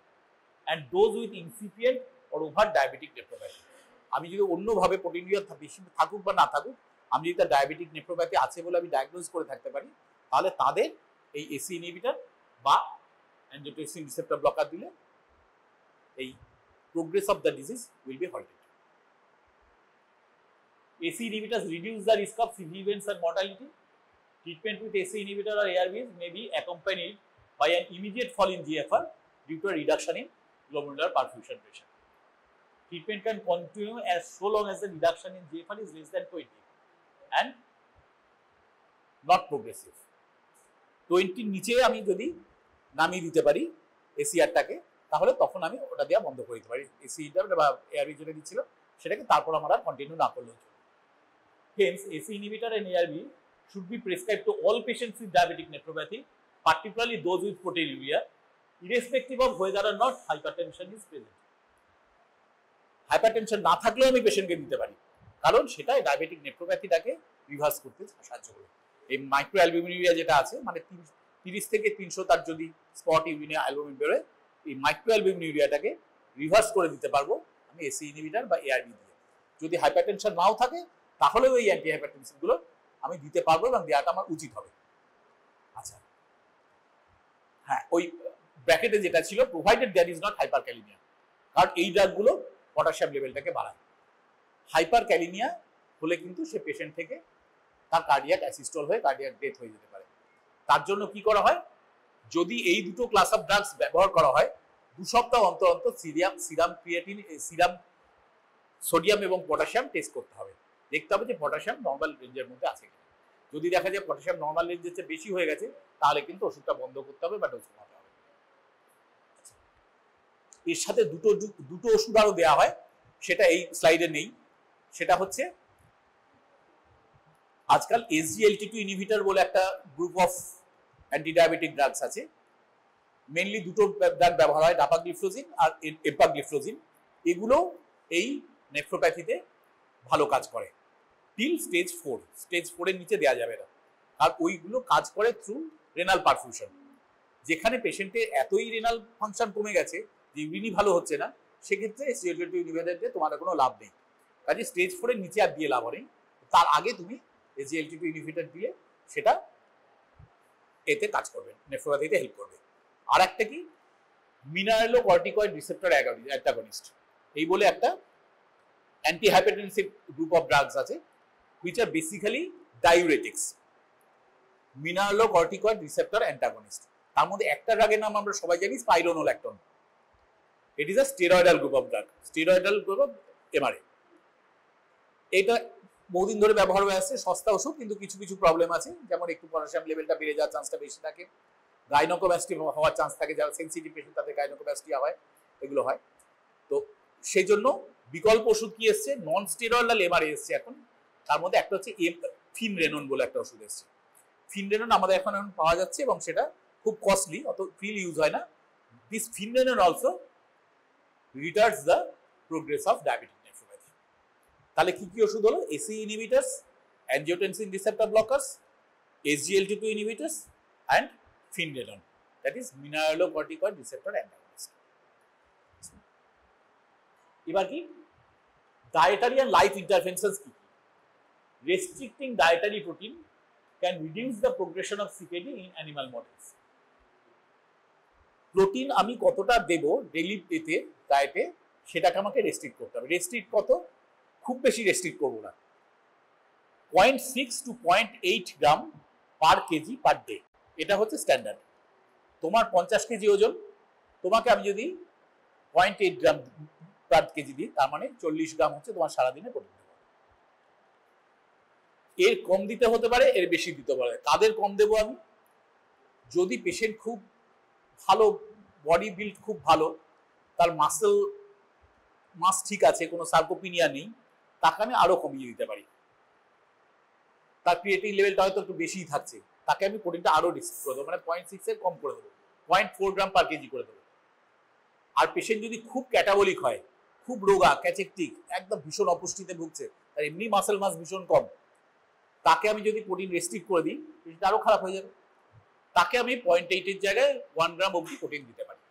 And dose with incipient or overt diabetic nephropathy, আমি যদি অন্যভাবে প্রোটিনিউরিয়া বেশি থাকুক বা না থাকুক, আমি যদি তার ডায়াবেটিক নেফ্রোপ্যাথি আছে বলে আমি ডায়াগনোজ করে থাকতে পারি, তাহলে তাদের এই এসি ইনহিবিটর বা অ্যাঞ্জিওটেনসিন রিসেপ্টর ব্লকার দিলে এই progress of the disease will be halted. AC inhibitors reduce the risk of CV events and mortality. Treatment with AC inhibitor or ARBs may be accompanied by an immediate fall in GFR due to a reduction in glomerular perfusion pressure. Treatment can continue as so long as the reduction in GFR is less than 20 and not progressive. 20 নিচে আমি যদি নামিয়ে দিতে পারি এসিআরটাকে, তাহলে তখন আমি ওটা দেওয়া বন্ধ করে দিতে পারি। এসিটা বা এআরবি যেটা দিচ্ছিল সেটাকে, তারপর আমার আর কন্টিনিউ না করলেও চলবে। Hence, AC inhibitor and ARB should be prescribed to all patients with diabetic nephropathy, particularly those with proteinuria, irrespective of whether or not hypertension is present. Hypertension না থাকলেও আমি পেশেন্টকে দিতে পারি, কারণ সেটা ডায়াবেটিক নেফ্রোপ্যাথিটাকে রিভার্স করতে সাহায্য করে। এই মাইক্রো অ্যালবুমিনুরিয়া যেটা আছে, মানে 30 থেকে 300 তার যদি স্পট ইউরিনে অ্যালবুমিন বেরোয়, এই মাইক্রো অ্যালবুমিনুরিয়াটাকে রিভার্স করে দিতে পারবো আমি এসি ইনহিবিটর বা এআরবি দিয়ে। যদি হাইপারটেনশন নাও থাকে তাহলেও এই অ্যান্টি হাইপারটেনসিভ গুলো আমি দিতে পারবো এবং দেওয়াটা আমার উচিত হবে। আচ্ছা, হ্যাঁ, ওই ব্র্যাকেটে যেটা ছিল, প্রোভাইডেড দেয়ার ইজ নট হাইপারক্যালিমিয়া, কারণ এই ড্রাগগুলো পটাশিয়াম লেভেলটাকে বাড়ায়। হাইপারক্যালিমিয়া হলে কিন্তু সে পেশেন্ট থেকে তার কার্ডিয়াক অ্যাসিস্টল হয়ে কার্ডিয়াক ডেথ হয়ে যেতে পারে। তার জন্য কি করা হয়? যদি এই দুটো ক্লাস অফ ড্রাগস ব্যবহার করা হয়, 2 সপ্তাহ অন্তর অন্তর সিরাম ক্রিয়েটিন, সিরাম সোডিয়াম এবং পটাশিয়াম টেস্ট করতে হবে। দেখতে হবে যে পটাশিয়াম নর্মাল রেঞ্জের মধ্যে আছে কিনা। যদি দেখা যায় পটাশিয়াম নর্মাল রেঞ্জের চেয়ে বেশি হয়ে গেছে, তাহলে কিন্তু ওষুধটা বন্ধ করতে হবে বা ডোজ কমাতে হবে। এর সাথে দুটো ওষুধ আরো দেওয়া হয়, সেটা এই স্লাইডে নেই। সেটা হচ্ছে আজকাল SGLT2 ইনহিবিটর বলে একটা group of anti diabetic drugs আছে। মেইনলি দুটো ড্রাগ ব্যবহার হয়, ডাপাগ্লিফ্লোজিন আর এপাগ্লিফ্লোজিন। এগুলো এই নেফ্রোপ্যাথিতে ভালো কাজ করে টিল স্টেজ 4। স্টেজ 4 এর নিচে দেওয়া যাবে না। আর ওইগুলো কাজ করে থ্রু রেনাল পারফিউশন। যেখানে পেশেন্টের এতই রেনাল ফাংশন কমে গেছে যে ইউরিনই ভালো হচ্ছে না, সেক্ষেত্রে SGLT2 ইনহিবিটর দিয়ে তোমার কোনো লাভ নেই। কাজে স্টেজ 4 এর নিচে আর দিয়ে লাভ নেই। তার আগে তুমি SGLT2 ইনহিবিটর দিলে সেটা এতে কাজ করবে, নেফ্রোপ্যাথিতে হেল্প করবে। আর একটা কি, মিনারেলোকর্টিকয়েড রিসেপ্টর অ্যান্টাগনিস্ট, এই বলে একটা অ্যান্টিহাইপারটেনসিভ গ্রুপ অফ ড্রাগস আছে which are basically diuretics. Mineralocorticoid receptor antagonist, তার মধ্যে একটা ড্রাগের নাম আমরা সবাই জানি spironolactone. It is a steroidal group of drug, steroidal group of MRA. এটা বহুদিন ধরে ব্যবহার হয়ে আসছে, সস্তা ওষুধ, কিন্তু কিছু কিছু প্রবলেম আছে, যেমন একটু পটাশিয়াম লেভেলটা বেড়ে যাওয়ার চান্সটা বেশি থাকে, গাইনোকোম্যাস্টিয়া হওয়ার চান্স থাকে, যারা সেনসিটিভ পেশেন্ট তাদের গাইনোকোম্যাস্টিয়া হয়, এগুলো হয়। তো সেই জন্য বিকল্প ওষুধ কি এসছে, নন স্টেরয়েডাল এমআরএ এসছে এখন। তার মধ্যে একটা হচ্ছে ফিনরেনন বলে একটা ওষুধ এসছে। ফিনরেনন আমাদের এখন পাওয়া যাচ্ছে এবং সেটা খুব কস্টলি, অত ফ্রিলি ইউজ হয় না। This finerenone also retards the progress of diabetic nephropathy. তাহলে কি কি ওষুধ হলো? ACE inhibitors, angiotensin receptor blockers, SGLT2 inhibitors and finerenone, that is mineralocorticoid receptor antagonist. এবার কি ডায়েটারি অ্যান্ড লাইফ ইন্টারভেনশনস কি? Restricting dietary protein can reduce the progression of CKD in animal models. Protein আমি কতটা দেব daily ডায়েটে, সেটাকে আমাকে restrict করতে হবে। রেস্ট্রিক্ট কত? খুব বেশি রেস্ট্রিক্ট করবো না, 0.6 to 0.8 gram per KG per day, এটা হচ্ছে স্ট্যান্ডার্ড। তোমার 50 কেজি ওজন, তোমাকে আমি যদি 0.8 গ্রাম পার কেজি দিই, তার মানে 40 গ্রাম হচ্ছে তোমার সারাদিনে প্রোটিন। এর কম দিতে হতে পারে, এর বেশি দিতে পারে। কাদের কম দেবো আমি? যদি পেশেন্ট খুব ভালো, বডি বিল্ড খুব ভালো, তার মাস ঠিক আছে, কোনো সার্কোপিনিয়া নেই, তাকে আমি আরো কমিয়ে দিতে পারি। তার ক্রিয়েটিন লেভেলটা হয়তো একটু বেশিই থাকছে, তাকে আমি প্রোটিনটা আরো রিস্ট্রিক্ট করে দেবো, মানে 0.6 এর কম করে দেবো, 0.4 গ্রাম পার কেজি করে দেবো। আর পেশেন্ট যদি খুব ক্যাটাবলিক হয়, খুব রোগা, ক্যাচেকটিক, একদম ভীষণ অপুষ্টিতে ভুগছে, তার এমনি মাসেল মাস ভীষণ কম, তাকে আমি যদি প্রোটিন রেস্ট্রিক্ট করে দিই, সেটা আরো খারাপ হয়ে যাবে। তাকে আমি 0.8 এর জায়গায় 1 গ্রাম অবধি প্রোটিন দিতে পারি।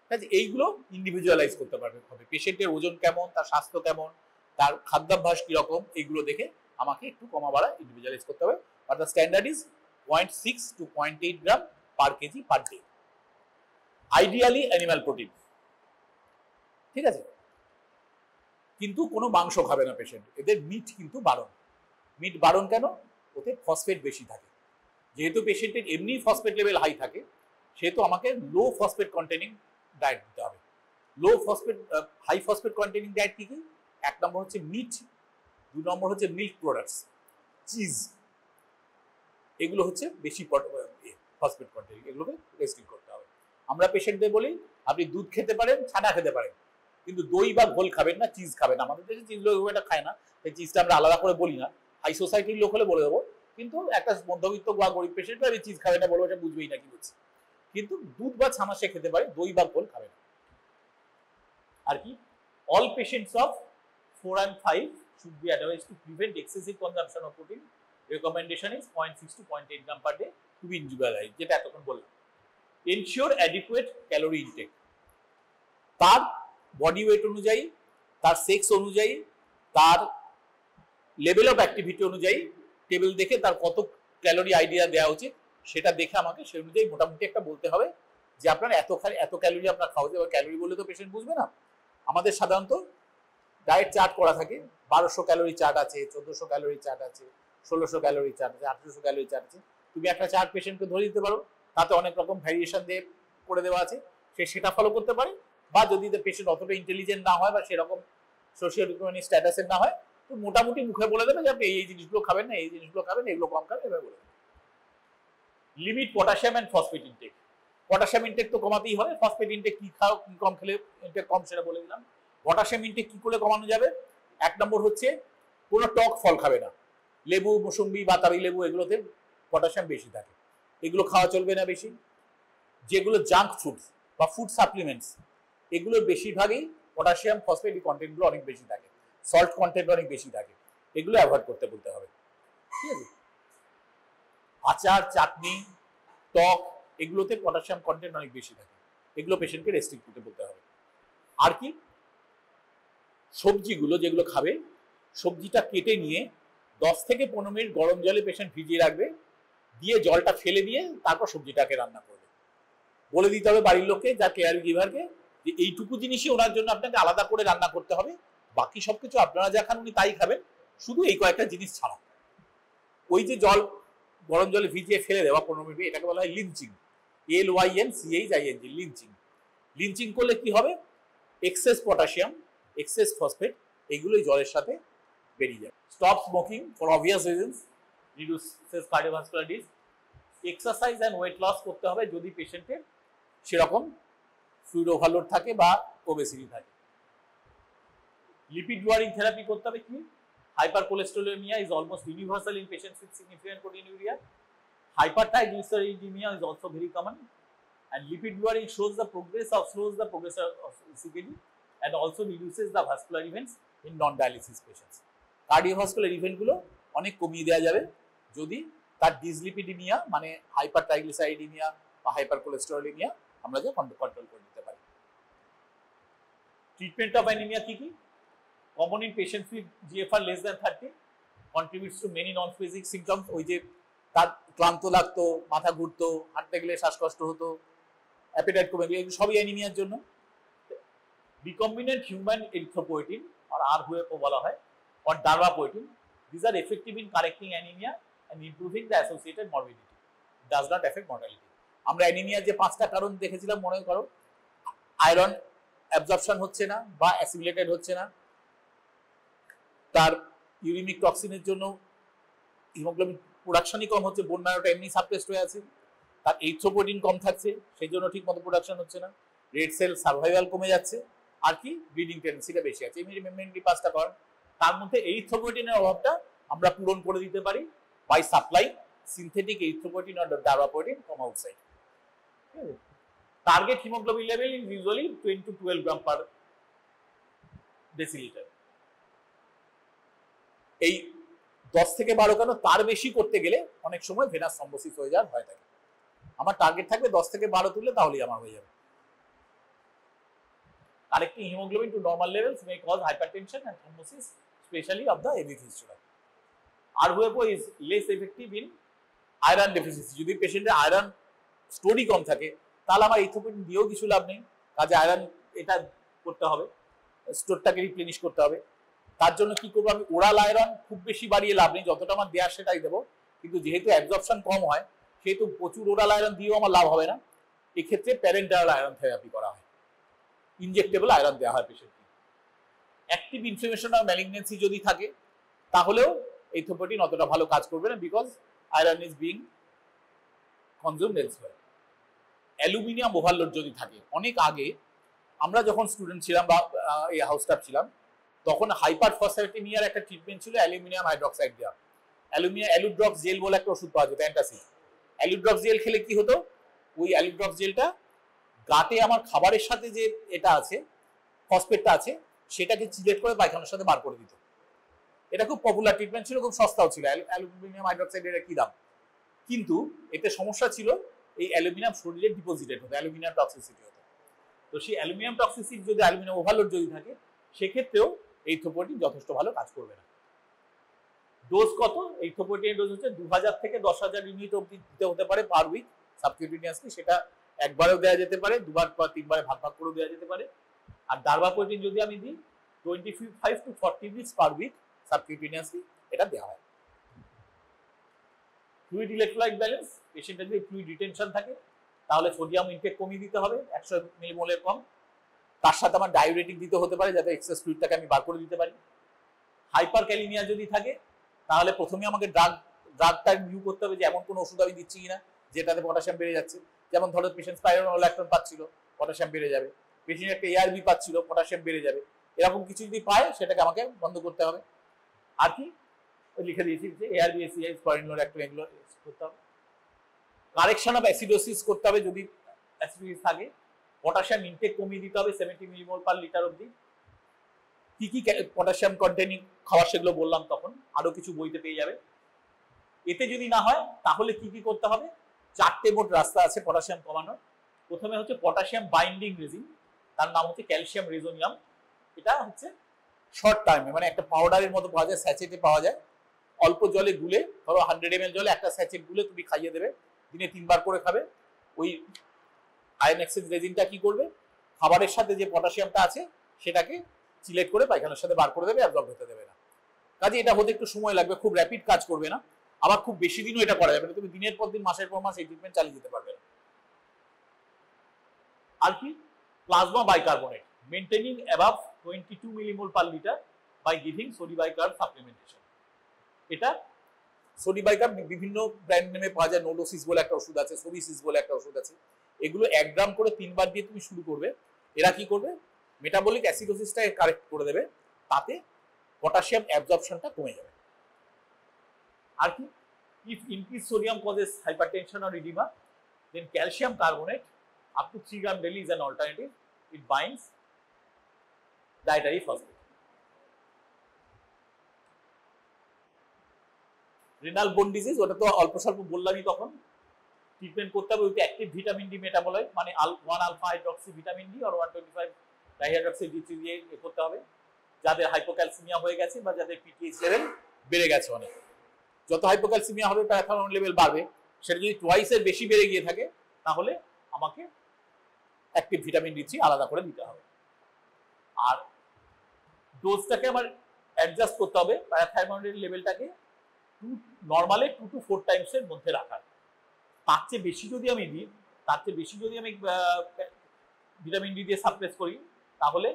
ঠিক আছে, এইগুলো ইন্ডিভিজুয়ালাইজ করতে পারবে হবে। পেশেন্টের ওজন কেমন, তার স্বাস্থ্য কেমন, তার খাদ্যাভ্যাস কিরকম, এইগুলো দেখে আমাকে একটু কমা বাড়া ইন্ডিভিজুয়ালাইজ করতে হবে। But the standard is 0.6 to 0.8 gram per KG per day, ideally animal protein. ঠিক আছে, কিন্তু কোনো মাংস খাবে না পেশেন্ট, এদের মিট কিন্তু বারণ। মিট বারণ কেন? ওতে ফসফেট বেশি থাকে। যেহেতু পেশেন্টের এমনি ফসফেট লেভেল হাই থাকে, সেহেতু আমাকে লো ফসফেট কন্টেনিং ডায়েট দিতে হবে। হাই ফসফেট কন্টেনিং ডায়েট কি কি? 1 নম্বর হচ্ছে মিট, 2 নম্বর হচ্ছে মিল্ক প্রোডাক্টস, চিজ, এগুলো হচ্ছে বেশি ফসফেট কন্টেনিং, এগুলোকে রেস্ট্রিক্ট করতে হবে। আমরা পেশেন্টদের বলি আপনি দুধ খেতে পারেন, ছানা খেতে পারেন, কিন্তু দই বা ঘোল খাবেন না, চিজ খাবেন না। আমাদের দেশে চিজ লোক এটা খায় না, সেই চিজটা আমরা আলাদা করে বলি না। হাই সোসাইটির লোক হলে বলে দেবো, কিন্তু একটা মধ্যবিত্ত বা গরিব পেশেন্ট আমি চিজ খাবে না বলবো, এটা বুঝবেই না কি বলছি। কিন্তু দুধ বা ছানা সে খেতে পারে, দই বা ঘোল খাবে না। আর কি, all patients of 4 and 5 should be advised to prevent excessive consumption of protein. Recommendation is 0.6 to 0.8 gram per day to be individualized, যেটা এতক্ষণ বললাম। Ensure adequate calorie intake. তার বডি ওয়েট অনুযায়ী, তার সেক্স অনুযায়ী, তার লেভেল অফ অ্যাক্টিভিটি অনুযায়ী table দেখে তার কত ক্যালোরি আইডিয়া দেওয়া উচিত, সেটা দেখে আমাকে সেই অনুযায়ী মোটামুটি একটা বলতে হবে যে আপনার এত ক্যালোরি আপনার খাওয়া যাবে। ক্যালোরি বলে তো পেশেন্ট বুঝবে না। আমাদের সাধারণত ডায়েট চার্ট করা থাকে, 1200 ক্যালোরি চার্ট আছে, 1400 ক্যালোরি চার্ট আছে, 1600 ক্যালোরি চার্ট আছে, 1800 ক্যালোরি চার্ট আছে। তুমি একটা চার্ট পেশেন্টকে ধরে দিতে পারো, তাতে অনেক রকম ভ্যারিয়েশন দিয়ে করে দেওয়া আছে, সেটা ফলো করতে পারে। বা যদি পেশেন্ট অতটা ইন্টেলিজেন্ট না হয় বা সেরকম সোশিও ইকোনমিক স্ট্যাটাসের না হয়, তো মোটামুটি মুখে বলে দেবে যে আপনি এই জিনিসগুলো খাবেন না, এই জিনিসগুলো খাবেন, এগুলো কম খাবেন, এভাবে বলে দেবে। Limit potassium and phosphate intake. Potassium intake তো কমাতেই হবে, ফসফেট ইনটেক কি খাও, কি কম খেলে ইনটেক কম, সেটা বলে দিলাম। পটাশিয়াম ইনটেক কি করে কমানো যাবে? 1 নম্বর হচ্ছে কোনো টক ফল খাবে না। লেবু, মৌসুম্বি, বাতাবি লেবু, এগুলোতে পটাশিয়াম বেশি থাকে, এগুলো খাওয়া চলবে না বেশি। যেগুলো জাঙ্ক ফুড বা ফুড সাপ্লিমেন্টস, এগুলোর বেশিরভাগই পটাশিয়াম ফসফেট কন্টেন্টগুলো অনেক বেশি থাকে, সল্ট কন্টেন্ট অনেক বেশি থাকে, এগুলো অ্যাভয়েড করতে বলতে হবে। ঠিক আছে, আচার, চাটনি, টক, এগুলোতে পটাশিয়াম কন্টেন্ট অনেক বেশি থাকে, এগুলো পেশেন্টকে রেস্ট্রিক্ট করতে বলতে হবে। আর কি, সবজিগুলো যেগুলো খাবে, সবজিটা কেটে নিয়ে 10 থেকে 15 মিনিট গরম জলে পেশেন্ট ভিজিয়ে রাখবে, দিয়ে জলটা ফেলে দিয়ে তারপর সবজিটাকে রান্না করবে। বলে দিতে হবে বাড়ির লোককে, যা কেয়ার গিভারকে, যে এইটুকু জিনিসই ওনার জন্য আপনাকে আলাদা করে রান্না করতে হবে, বাকি সবকিছু আপনারা যা খান উনি তাই খাবেন, শুধু এই কয়েকটা জিনিস ছাড়া। ওই যে জল গরম জলে ভিজিয়ে ফেলে দেওয়া 15 মিনিট, এটাকে বলা হয় লিঞ্চিং, LYNCHING, লিঞ্চিং। লিঞ্চিং করলে কি হবে, এক্সেস পটাশিয়াম, এক্সেস ফসফেট এগুলোই জলের সাথে বেরিয়ে যায়। Stop smoking for obvious reasons, reduces cardiovascular disease. Exercise and weight loss করতে হবে যদি পেশেন্টের সেরকম ফ্লুইড ওভারলোড থাকে বা ওবেসিটি থাকে। লিপিড লোয়ারিং থেরাপি করতে হবে। কি, hypercholesterolemia is almost universal in patients with significant proteinuria. Hypertriglyceridemia is also very common, and lipid lowering slows the progress of CKD and also reduces the vascular events in non-dialysis patients. Cardiovascular event গুলো অনেক কমিয়ে দেওয়া যাবে যদি তার dyslipidaemia মানে হাইপারট্রাইগ্লিসাইডিমিয়া বা hypercholesterolaemia আমরা যে কন্ট্রোল করে দিতে পারি। ট্রিটমেন্ট অফ অ্যানিমিয়া কি কি? Common in patients with GFR less than 30, contributes to many non-specific symptoms. ওই যে তার ক্লান্ত লাগতো, মাথা ঘুরতো, হাঁটতে গেলে শ্বাসকষ্ট হতো, অ্যাপেটাইট কমে গেলে, এগুলো সবই অ্যানিমিয়ার জন্য। Recombinant human erythropoietin or RHUFO বলা হয়, or darbepoetin, these are effective in correcting anemia and improving the associated morbidity. Does not affect mortality. আমরা অ্যানিমিয়ার যে 5টা কারণ দেখেছিলাম মনে করো, আয়রন অ্যাবজর্পশন হচ্ছে না বা অ্যাসিমিলেটেড হচ্ছে না, তার ইউরিমিক টক্সিনের জন্য হিমোগ্লোবিন প্রোডাকশনই কম হচ্ছে, বোন ম্যারোটা এমনি সাপ্রেসড হয়ে আছে, তার এরিথ্রোপয়েটিন কম থাকছে, সেই জন্য ঠিক মতো প্রোডাকশন হচ্ছে না, রেড সেল সার্ভাইভাল কমে যাচ্ছে, আর কি ব্লিডিং টেন্ডেন্সিটা বেশি আছে। এই মেনলি 5টা কারণ। তার মধ্যে এরিথ্রোপয়েটিনের অভাবটা আমরা পূরণ করে দিতে পারি by supply synthetic erythropoietin or darbepoetin from outside. Target haemoglobin level is usually 10 to 12 gram per decilitre. এই 10 থেকে 12 কেন, তার বেশি করতে গেলে অনেক সময় ভেনাস থ্রম্বোসিস হয়ে যাওয়ার ভয় থাকে। আমার টার্গেট থাকবে 10 থেকে 12 তুললে তাহলেই আমার হয়ে যাবে। Correcting hemoglobin to normal levels may cause hypertension and thrombosis, especially of the AV fistula. RHUFO is less effective in iron deficiency. যদি পেশেন্টের আয়রন স্টোরই কম থাকে তাহলে আমার ইথ্রোপয়েটিন দিয়েও কিছু লাভ নেই, কাজে আয়রন এটা করতে হবে, স্টোরটাকে রিপ্লেনিশ করতে হবে। তার জন্য কি করবো, আমি ওরাল আয়রন খুব বেশি বাড়িয়ে লাভ নেই, যতটা আমার দেওয়ার সেটাই দেবো, কিন্তু যেহেতু অ্যাবজর্পশন কম হয় সেহেতু প্রচুর ওরাল আয়রন দিয়েও আমার লাভ হবে না। এক্ষেত্রে প্যারেন্টাল আয়রন থেরাপি করা হয়, ইনজেক্টেবল আয়রন দেওয়া হয় পেশেন্টকে। অ্যাক্টিভ ইনফ্লামেশন আর ম্যালিগনেন্সি যদি থাকে তাহলেও এরিথ্রোপয়েটিন অতটা ভালো কাজ করবে না, because iron is being consumed elsewhere. Aluminium overload যদি থাকে, অনেক আগে আমরা যখন স্টুডেন্ট ছিলাম বা এই হাউস স্টাফ ছিলাম তখন হাইপারফসফেটেমিয়ার একটা ট্রিটমেন্ট ছিল অ্যালুমিনিয়াম হাইড্রক্সাইড দেওয়া। অ্যালুড্রক্স জেল বলে একটা ওষুধ পাওয়া যেত, অ্যান্টাসিড। অ্যালুড্রক্স জেল খেলে কি হতো, ওই অ্যালুড্রক্স জেলটা গাটে আমার খাবারের সাথে যে এটা আছে ফসফেটটা আছে সেটাকে চিলেট করে পায়খানার সাথে বার করে দিত। এটা খুব পপুলার ট্রিটমেন্ট ছিল, খুব সস্তাও ছিল। অ্যালুমিনিয়াম হাইড্রক্সাইডের কি দাম, কিন্তু এতে সমস্যা ছিল এই অ্যালুমিনিয়াম শরীরে ডিপোজিটেড হতো, অ্যালুমিনিয়াম টক্সিসিটি হতো। তো সেই অ্যালুমিনিয়াম টক্সিসিটি যদি অ্যালুমিনিয়াম ওভারলোড যদি থাকে সেক্ষেত্রেও এরিথ্রোপয়েটিন যথেষ্ট ভালো কাজ করবে না। ডোজ কত? এরিথ্রোপয়েটিনের ডোজ হচ্ছে 2000 থেকে 10,000 ইউনিট অবধি দিতে হতে পারে পার উইক সাবকিউটেনিয়াসলি। সেটা একবারেও দেওয়া যেতে পারে, 2বার বা 3বারে ভাগ ভাগ করেও দেওয়া যেতে পারে। আর ডারবাপয়েটিন যদি আমি দিই 25 to 40 weeks per week subcutaneously এটা দেওয়া হয়। ফ্লুইড ইলেকট্রোলাইট ব্যালেন্স, পেশেন্টের যদি ফ্লুইড রিটেনশন থাকে তাহলে সোডিয়াম ইনটেক কমিয়ে দিতে হবে 100 মিলিমোলের কম। তার সাথে আমার ডায়োরেটিক দিতে হতে পারে যাতে এক্সেস ফ্লুইডটাকে আমি বার করে দিতে পারি। হাইপারক্যালিমিয়া যদি থাকে তাহলে প্রথমে আমাকে ড্রাগটা রিভিউ করতে হবে যে এমন কোনো ওষুধ আমি দিচ্ছি কিনা যেটাতে পটাশিয়াম বেড়ে যাচ্ছে। যেমন ধরো পেশেন্ট স্পাইরোনোল্যাকটোন পাচ্ছিল, পটাশিয়াম বেড়ে যাবে। পেশেন্ট একটা এআরবি পাচ্ছিল, পটাশিয়াম বেড়ে যাবে। এরকম কিছু যদি পায় সেটাকে আমাকে বন্ধ করতে হবে। আর কি লিখে দিয়েছি যে এআরবি, এসিআই, স্পাইরোনোল্যাকটোন এগুলো করতে হবে। কারেকশন অফ অ্যাসিডোসিস করতে হবে যদি অ্যাসিডোসিস থাকে। পটাশিয়াম ইনটেক কমিয়ে দিতে হবে 70 মিলিমোল পার লিটার অবধি। কি কি পটাশিয়াম কন্টেনিং খাবার সেগুলো বললাম তখন, আরো কিছু বইতে পেয়ে যাবে। এতে যদি না হয় তাহলে কি কি করতে হবে, 4টে মোট রাস্তা আছে পটাশিয়াম কমানোর। প্রথমে হচ্ছে পটাশিয়াম বাইন্ডিং রেজিন, তার নাম হচ্ছে ক্যালসিয়াম রেজোনিয়াম। এটা হচ্ছে শর্ট টাইমে, মানে একটা পাউডারের মতো পাওয়া যায়, স্যাচেটে পাওয়া যায়। অল্প জলে গুলে, ধরো 100 ml জলে একটা স্যাচেট গুলে তুমি খাইয়ে দেবে, দিনে 3বার করে খাবে। ওই আয়ন এক্সচেঞ্জ রেজিনটা কি করবে, খাবারের সাথে যে পটাশিয়ামটা আছে সেটাকে চিলেট করে পায়খানার সাথে বার করে দেবে, অ্যাবজর্ব হতে দেবে না। কাজে এটা হতে একটু সময় লাগবে, খুব র্যাপিড কাজ করবে না, আবার খুব বেশি দিনও এটা করা যাবে না, তুমি দিনের পর দিন মাসের পর মাস এই ট্রিটমেন্ট চালিয়ে যেতে পারবে না। আর কি plasma bicarbonate maintaining above 22 millimole per litre by giving sodi bicarb supplementation. এটা সোডি বাইকার্ব বিভিন্ন ব্র্যান্ড নেমে পাওয়া যায়, নোডোসিস বলে একটা ওষুধ আছে, সোবিসিস বলে একটা ওষুধ আছে, এগুলো 1 গ্রাম করে 3 বার দিয়ে তুমি শুরু করবে। এরা কি করবে, মেটাবলিক অ্যাসিডোসিসটাকে কারেক্ট করে দেবে, তাতে পটাশিয়াম অ্যাবজর্পশনটা কমে যাবে। আর কি if increase sodium causes hypertension or oedema, then calcium carbonate up to 3 gram daily is an alternative. It binds dietary phosphate. Renal bone disease ওটা তো অল্প স্বল্প বললামই, তখন ট্রিটমেন্ট করতে হবে with active vitamin D metabolite, মানে 1 আলফা হাইড্রক্সি ভিটামিন ডি আর 125 dihydroxy D3 দিয়ে করতে হবে যাদের হাইপোক্যালসিমিয়া হয়ে গেছে বা যাদের পিটিএইচ লেভেল বেড়ে গেছে অনেক। যত হাইপোক্যালসিমিয়া হবে প্যারাথর্মোন লেভেল বাড়বে, সেটা যদি টুয়াইস এর বেশি বেড়ে গিয়ে থাকে তাহলে আমাকে অ্যাক্টিভ ভিটামিন ডি3 আলাদা করে দিতে হবে। আর ডোজটাকে আমার অ্যাডজাস্ট করতে হবে, প্যারাথাইরয়েডের লেভেলটাকে নরমালে 2 to 4 টাইমস এর মধ্যে রাখার। তার চেয়ে বেশি যদি আমি দিই, তার চেয়ে বেশি যদি আমি ভিটামিন ডি দিয়ে সাপ্রেস করি, তাহলে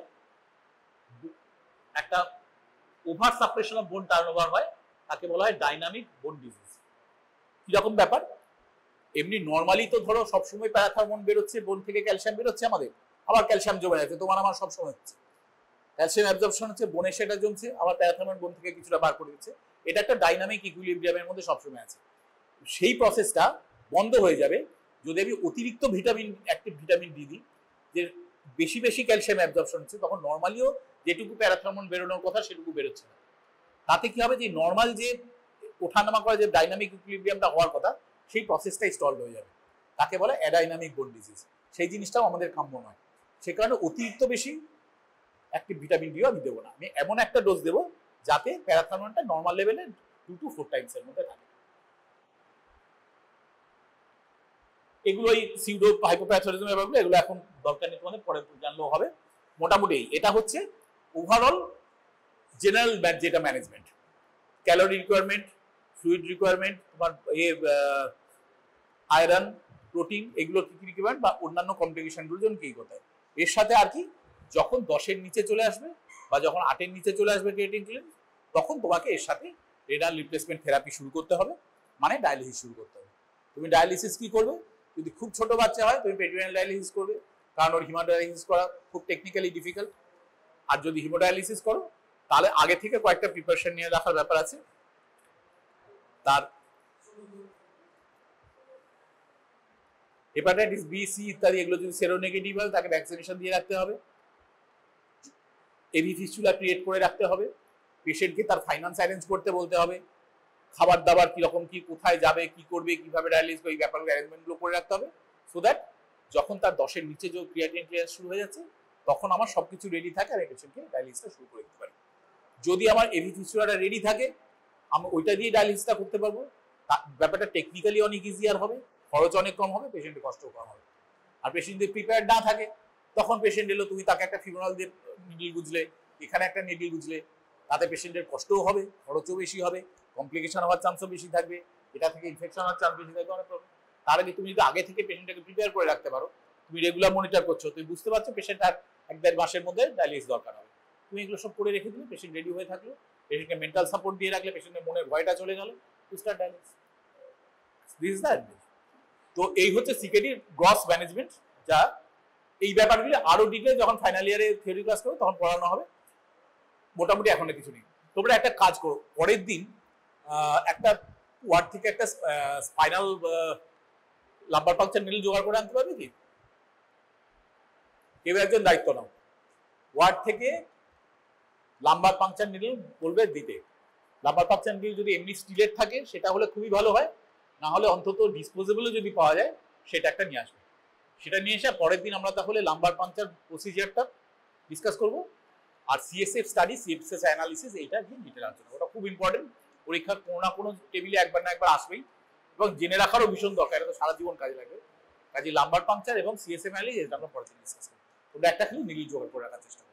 একটা ওভার সাপ্রেশন অফ বোন টার্নওভার হয়, তাকে বলা হয় ডাইনামিক বোন ডিজিজ। কিরকম ব্যাপার, এমনি নর্মালি তো ধরো সবসময় প্যারাথর্মোন বেরোচ্ছে, বোন থেকে ক্যালসিয়াম বেরোচ্ছে আমাদের, আবার ক্যালসিয়াম জমে যাচ্ছে, তোমার আমার সবসময় হচ্ছে, ক্যালসিয়াম অ্যাবজর্পশন হচ্ছে, বোনে সেটা জমছে, আবার প্যারাথর্মোন বোন থেকে কিছুটা বার করে দিচ্ছে, এটা একটা ডাইনামিক ইকুইলিব্রিয়ামের মধ্যে সবসময় আছে। সেই প্রসেসটা বন্ধ হয়ে যাবে যদি আমি অতিরিক্ত ভিটামিন, অ্যাক্টিভ ভিটামিন ডি দিই, যে বেশি বেশি ক্যালসিয়াম অ্যাবজর্পশন হচ্ছে, তখন নর্মালিও যেটুকু প্যারাথর্মোন বেরোনোর কথা সেটুকু বেরোচ্ছে না। তাতে কি হবে, যে নর্মাল যে ওঠানামা করে যে ডাইনামিক ইকুইলিব্রিয়ামটা হওয়ার কথা, সেই প্রসেসটাই স্টল হয়ে যাবে, তাকে বলে অ্যাডাইনামিক বোন ডিজিজ। সেই জিনিসটাও আমাদের কাম্য নয়, সে কারণে অতিরিক্ত বেশি অ্যাক্টিভ ভিটামিন ডিও আমি দেবো না, আমি এমন একটা ডোজ দেবো যাতে প্যারাথর্মোনটা নর্মাল লেভেলে 2 to 4 টাইমস এর মধ্যে থাকে। এগুলোই সিউডো হাইপোপ্যারাথিরয়েডিজমের ব্যাপারগুলো, এগুলো এখন দরকার নেই, তোমাদের পরে জানলেও হবে। মোটামুটি এটা হচ্ছে ওভারঅল জেনারেল যেটা management, calorie requirement, fluid requirement, তোমার আয়রন, প্রোটিন, এগুলো কি কি রিকোয়ারমেন্ট বা অন্যান্য কমপ্লিকেশনগুলোর জন্য কি করতে হয়। এর সাথে আর কি, যখন 10-এর নিচে চলে আসবে বা যখন 8-এর নিচে চলে আসবে ক্রিয়েটিন ক্লিয়ারেন্স, তখন তোমাকে এর সাথে রেনাল রিপ্লেসমেন্ট থেরাপি শুরু করতে হবে, মানে ডায়ালিসিস শুরু করতে হবে। তুমি ডায়ালিসিস কি করবে, যদি খুব ছোট বাচ্চা হয় তুমি পেরিটোনিয়াল ডায়ালিসিস করবে, কারণ ওর হিমোডায়ালিসিস করা খুব টেকনিক্যালি ডিফিকাল্ট। আর যদি হিমোডায়ালিসিস করো তাহলে আগে থেকে কয়েকটা প্রিপারেশন নিয়ে রাখার ব্যাপার আছে। তার হেপাটাইটিস বি, সি ইত্যাদি এগুলো যদি সেরোনেগেটিভ হয় তাকে ভ্যাকসিনেশন দিয়ে রাখতে হবে, এভি ফিস্টুলা ক্রিয়েট করে রাখতে হবে, পেশেন্টকে তার ফাইন্যান্স অ্যারেঞ্জ করতে বলতে হবে, খাবার দাবার কিরকম কি, কোথায় যাবে, কি করবে, কিভাবে ডায়ালিসিস, এই ব্যাপারগুলো অ্যারেঞ্জমেন্টগুলো করে রাখতে হবে, সো দ্যাট যখন তার 10-এর নিচে যে ক্রিয়েটিন ক্লিয়ারেন্স শুরু হয়ে যাচ্ছে তখন আমার সবকিছু রেডি থাকে আর পেশেন্টকে ডায়ালিসিসটা শুরু করে দিতে পারি। যদি আমার এভি ফিস্টুলাটা রেডি থাকে আমি ওইটা দিয়ে ডায়ালিসিসটা করতে পারবো, ব্যাপারটা টেকনিক্যালি অনেক ইজিয়ার হবে, খরচ অনেক কম হবে, পেশেন্টের কষ্টও কম হবে। আর পেশেন্ট যদি প্রিপেয়ার্ড না থাকে, তখন পেশেন্ট এলো, তুমি তাকে একটা ফিমোরাল দিয়ে নিডল গুজলে, এখানে একটা নিডল গুজলে, তাতে পেশেন্টের কষ্টও হবে, খরচও বেশি হবে, কমপ্লিকেশন হওয়ার চান্সও বেশি থাকবে, এটা থেকে ইনফেকশন হওয়ার চান্স বেশি থাকবে, অনেক প্রবলেম। তার আগে তুমি যদি আগে থেকে পেশেন্টটাকে প্রিপেয়ার করে রাখতে পারো, তুমি রেগুলার মনিটর করছো, তুমি বুঝতে পারছো পেশেন্ট আর 1-1.5 মাসের মধ্যে ডায়ালিসিস দরকার হবে, তুমি এগুলো সব করে রেখে দিলে, পেশেন্ট রেডি হয়ে থাকলো, পেশেন্টকে মেন্টাল সাপোর্ট দিয়ে রাখলে, পেশেন্টের মনের ভয়টা চলে গেল, to start dialysis. This is the advice. তো এই হচ্ছে সিকেডির গ্রস ম্যানেজমেন্ট, যা এই ব্যাপারগুলি আরো ডিটেইল যখন ফাইনাল ইয়ারে থিওরি ক্লাস করবে তখন পড়ানো হবে। মোটামুটি এখন কিছু নেই। তোমরা একটা কাজ করো, পরের দিন একটা ওয়ার্ড থেকে একটা স্পাইনাল লাম্বার পাংচার নিডল জোগাড় করে আনতে পারবে কি? কেউ একজন দায়িত্ব নাও, ওয়ার্ড থেকে লাম্বার পাংচার নিডল বলবে দিতে। লাম্বার পাংচার নিডল যদি এমনি স্টিলের থাকে সেটা হলে খুবই ভালো হয়, না হলে অন্তত ডিসপোজেবলও যদি পাওয়া যায় সেটা একটা নিয়ে আসবে। সেটা নিয়ে এসে পরের দিন আমরা তাহলে লাম্বার পাংচার প্রসিজিয়ারটা ডিসকাস করব, আর সিএসএফ স্টাডি, সিএসএস অ্যানালিসিস, এইটা নিয়ে ডিটেল আলোচনা। ওটা খুব ইম্পর্টেন্ট, পরীক্ষার কোনো না কোনো টেবিলে একবার না একবার আসবেই, এবং জেনে রাখারও ভীষণ দরকার, এটা তো সারা জীবন কাজে লাগবে। কাজে লাম্বার পাংচার এবং সিএসএম অ্যালি এটা আমরা পরে ডিসকাস করব। তোমরা একটা খালি নিডল জোগাড় করে রাখার চেষ্টা করো।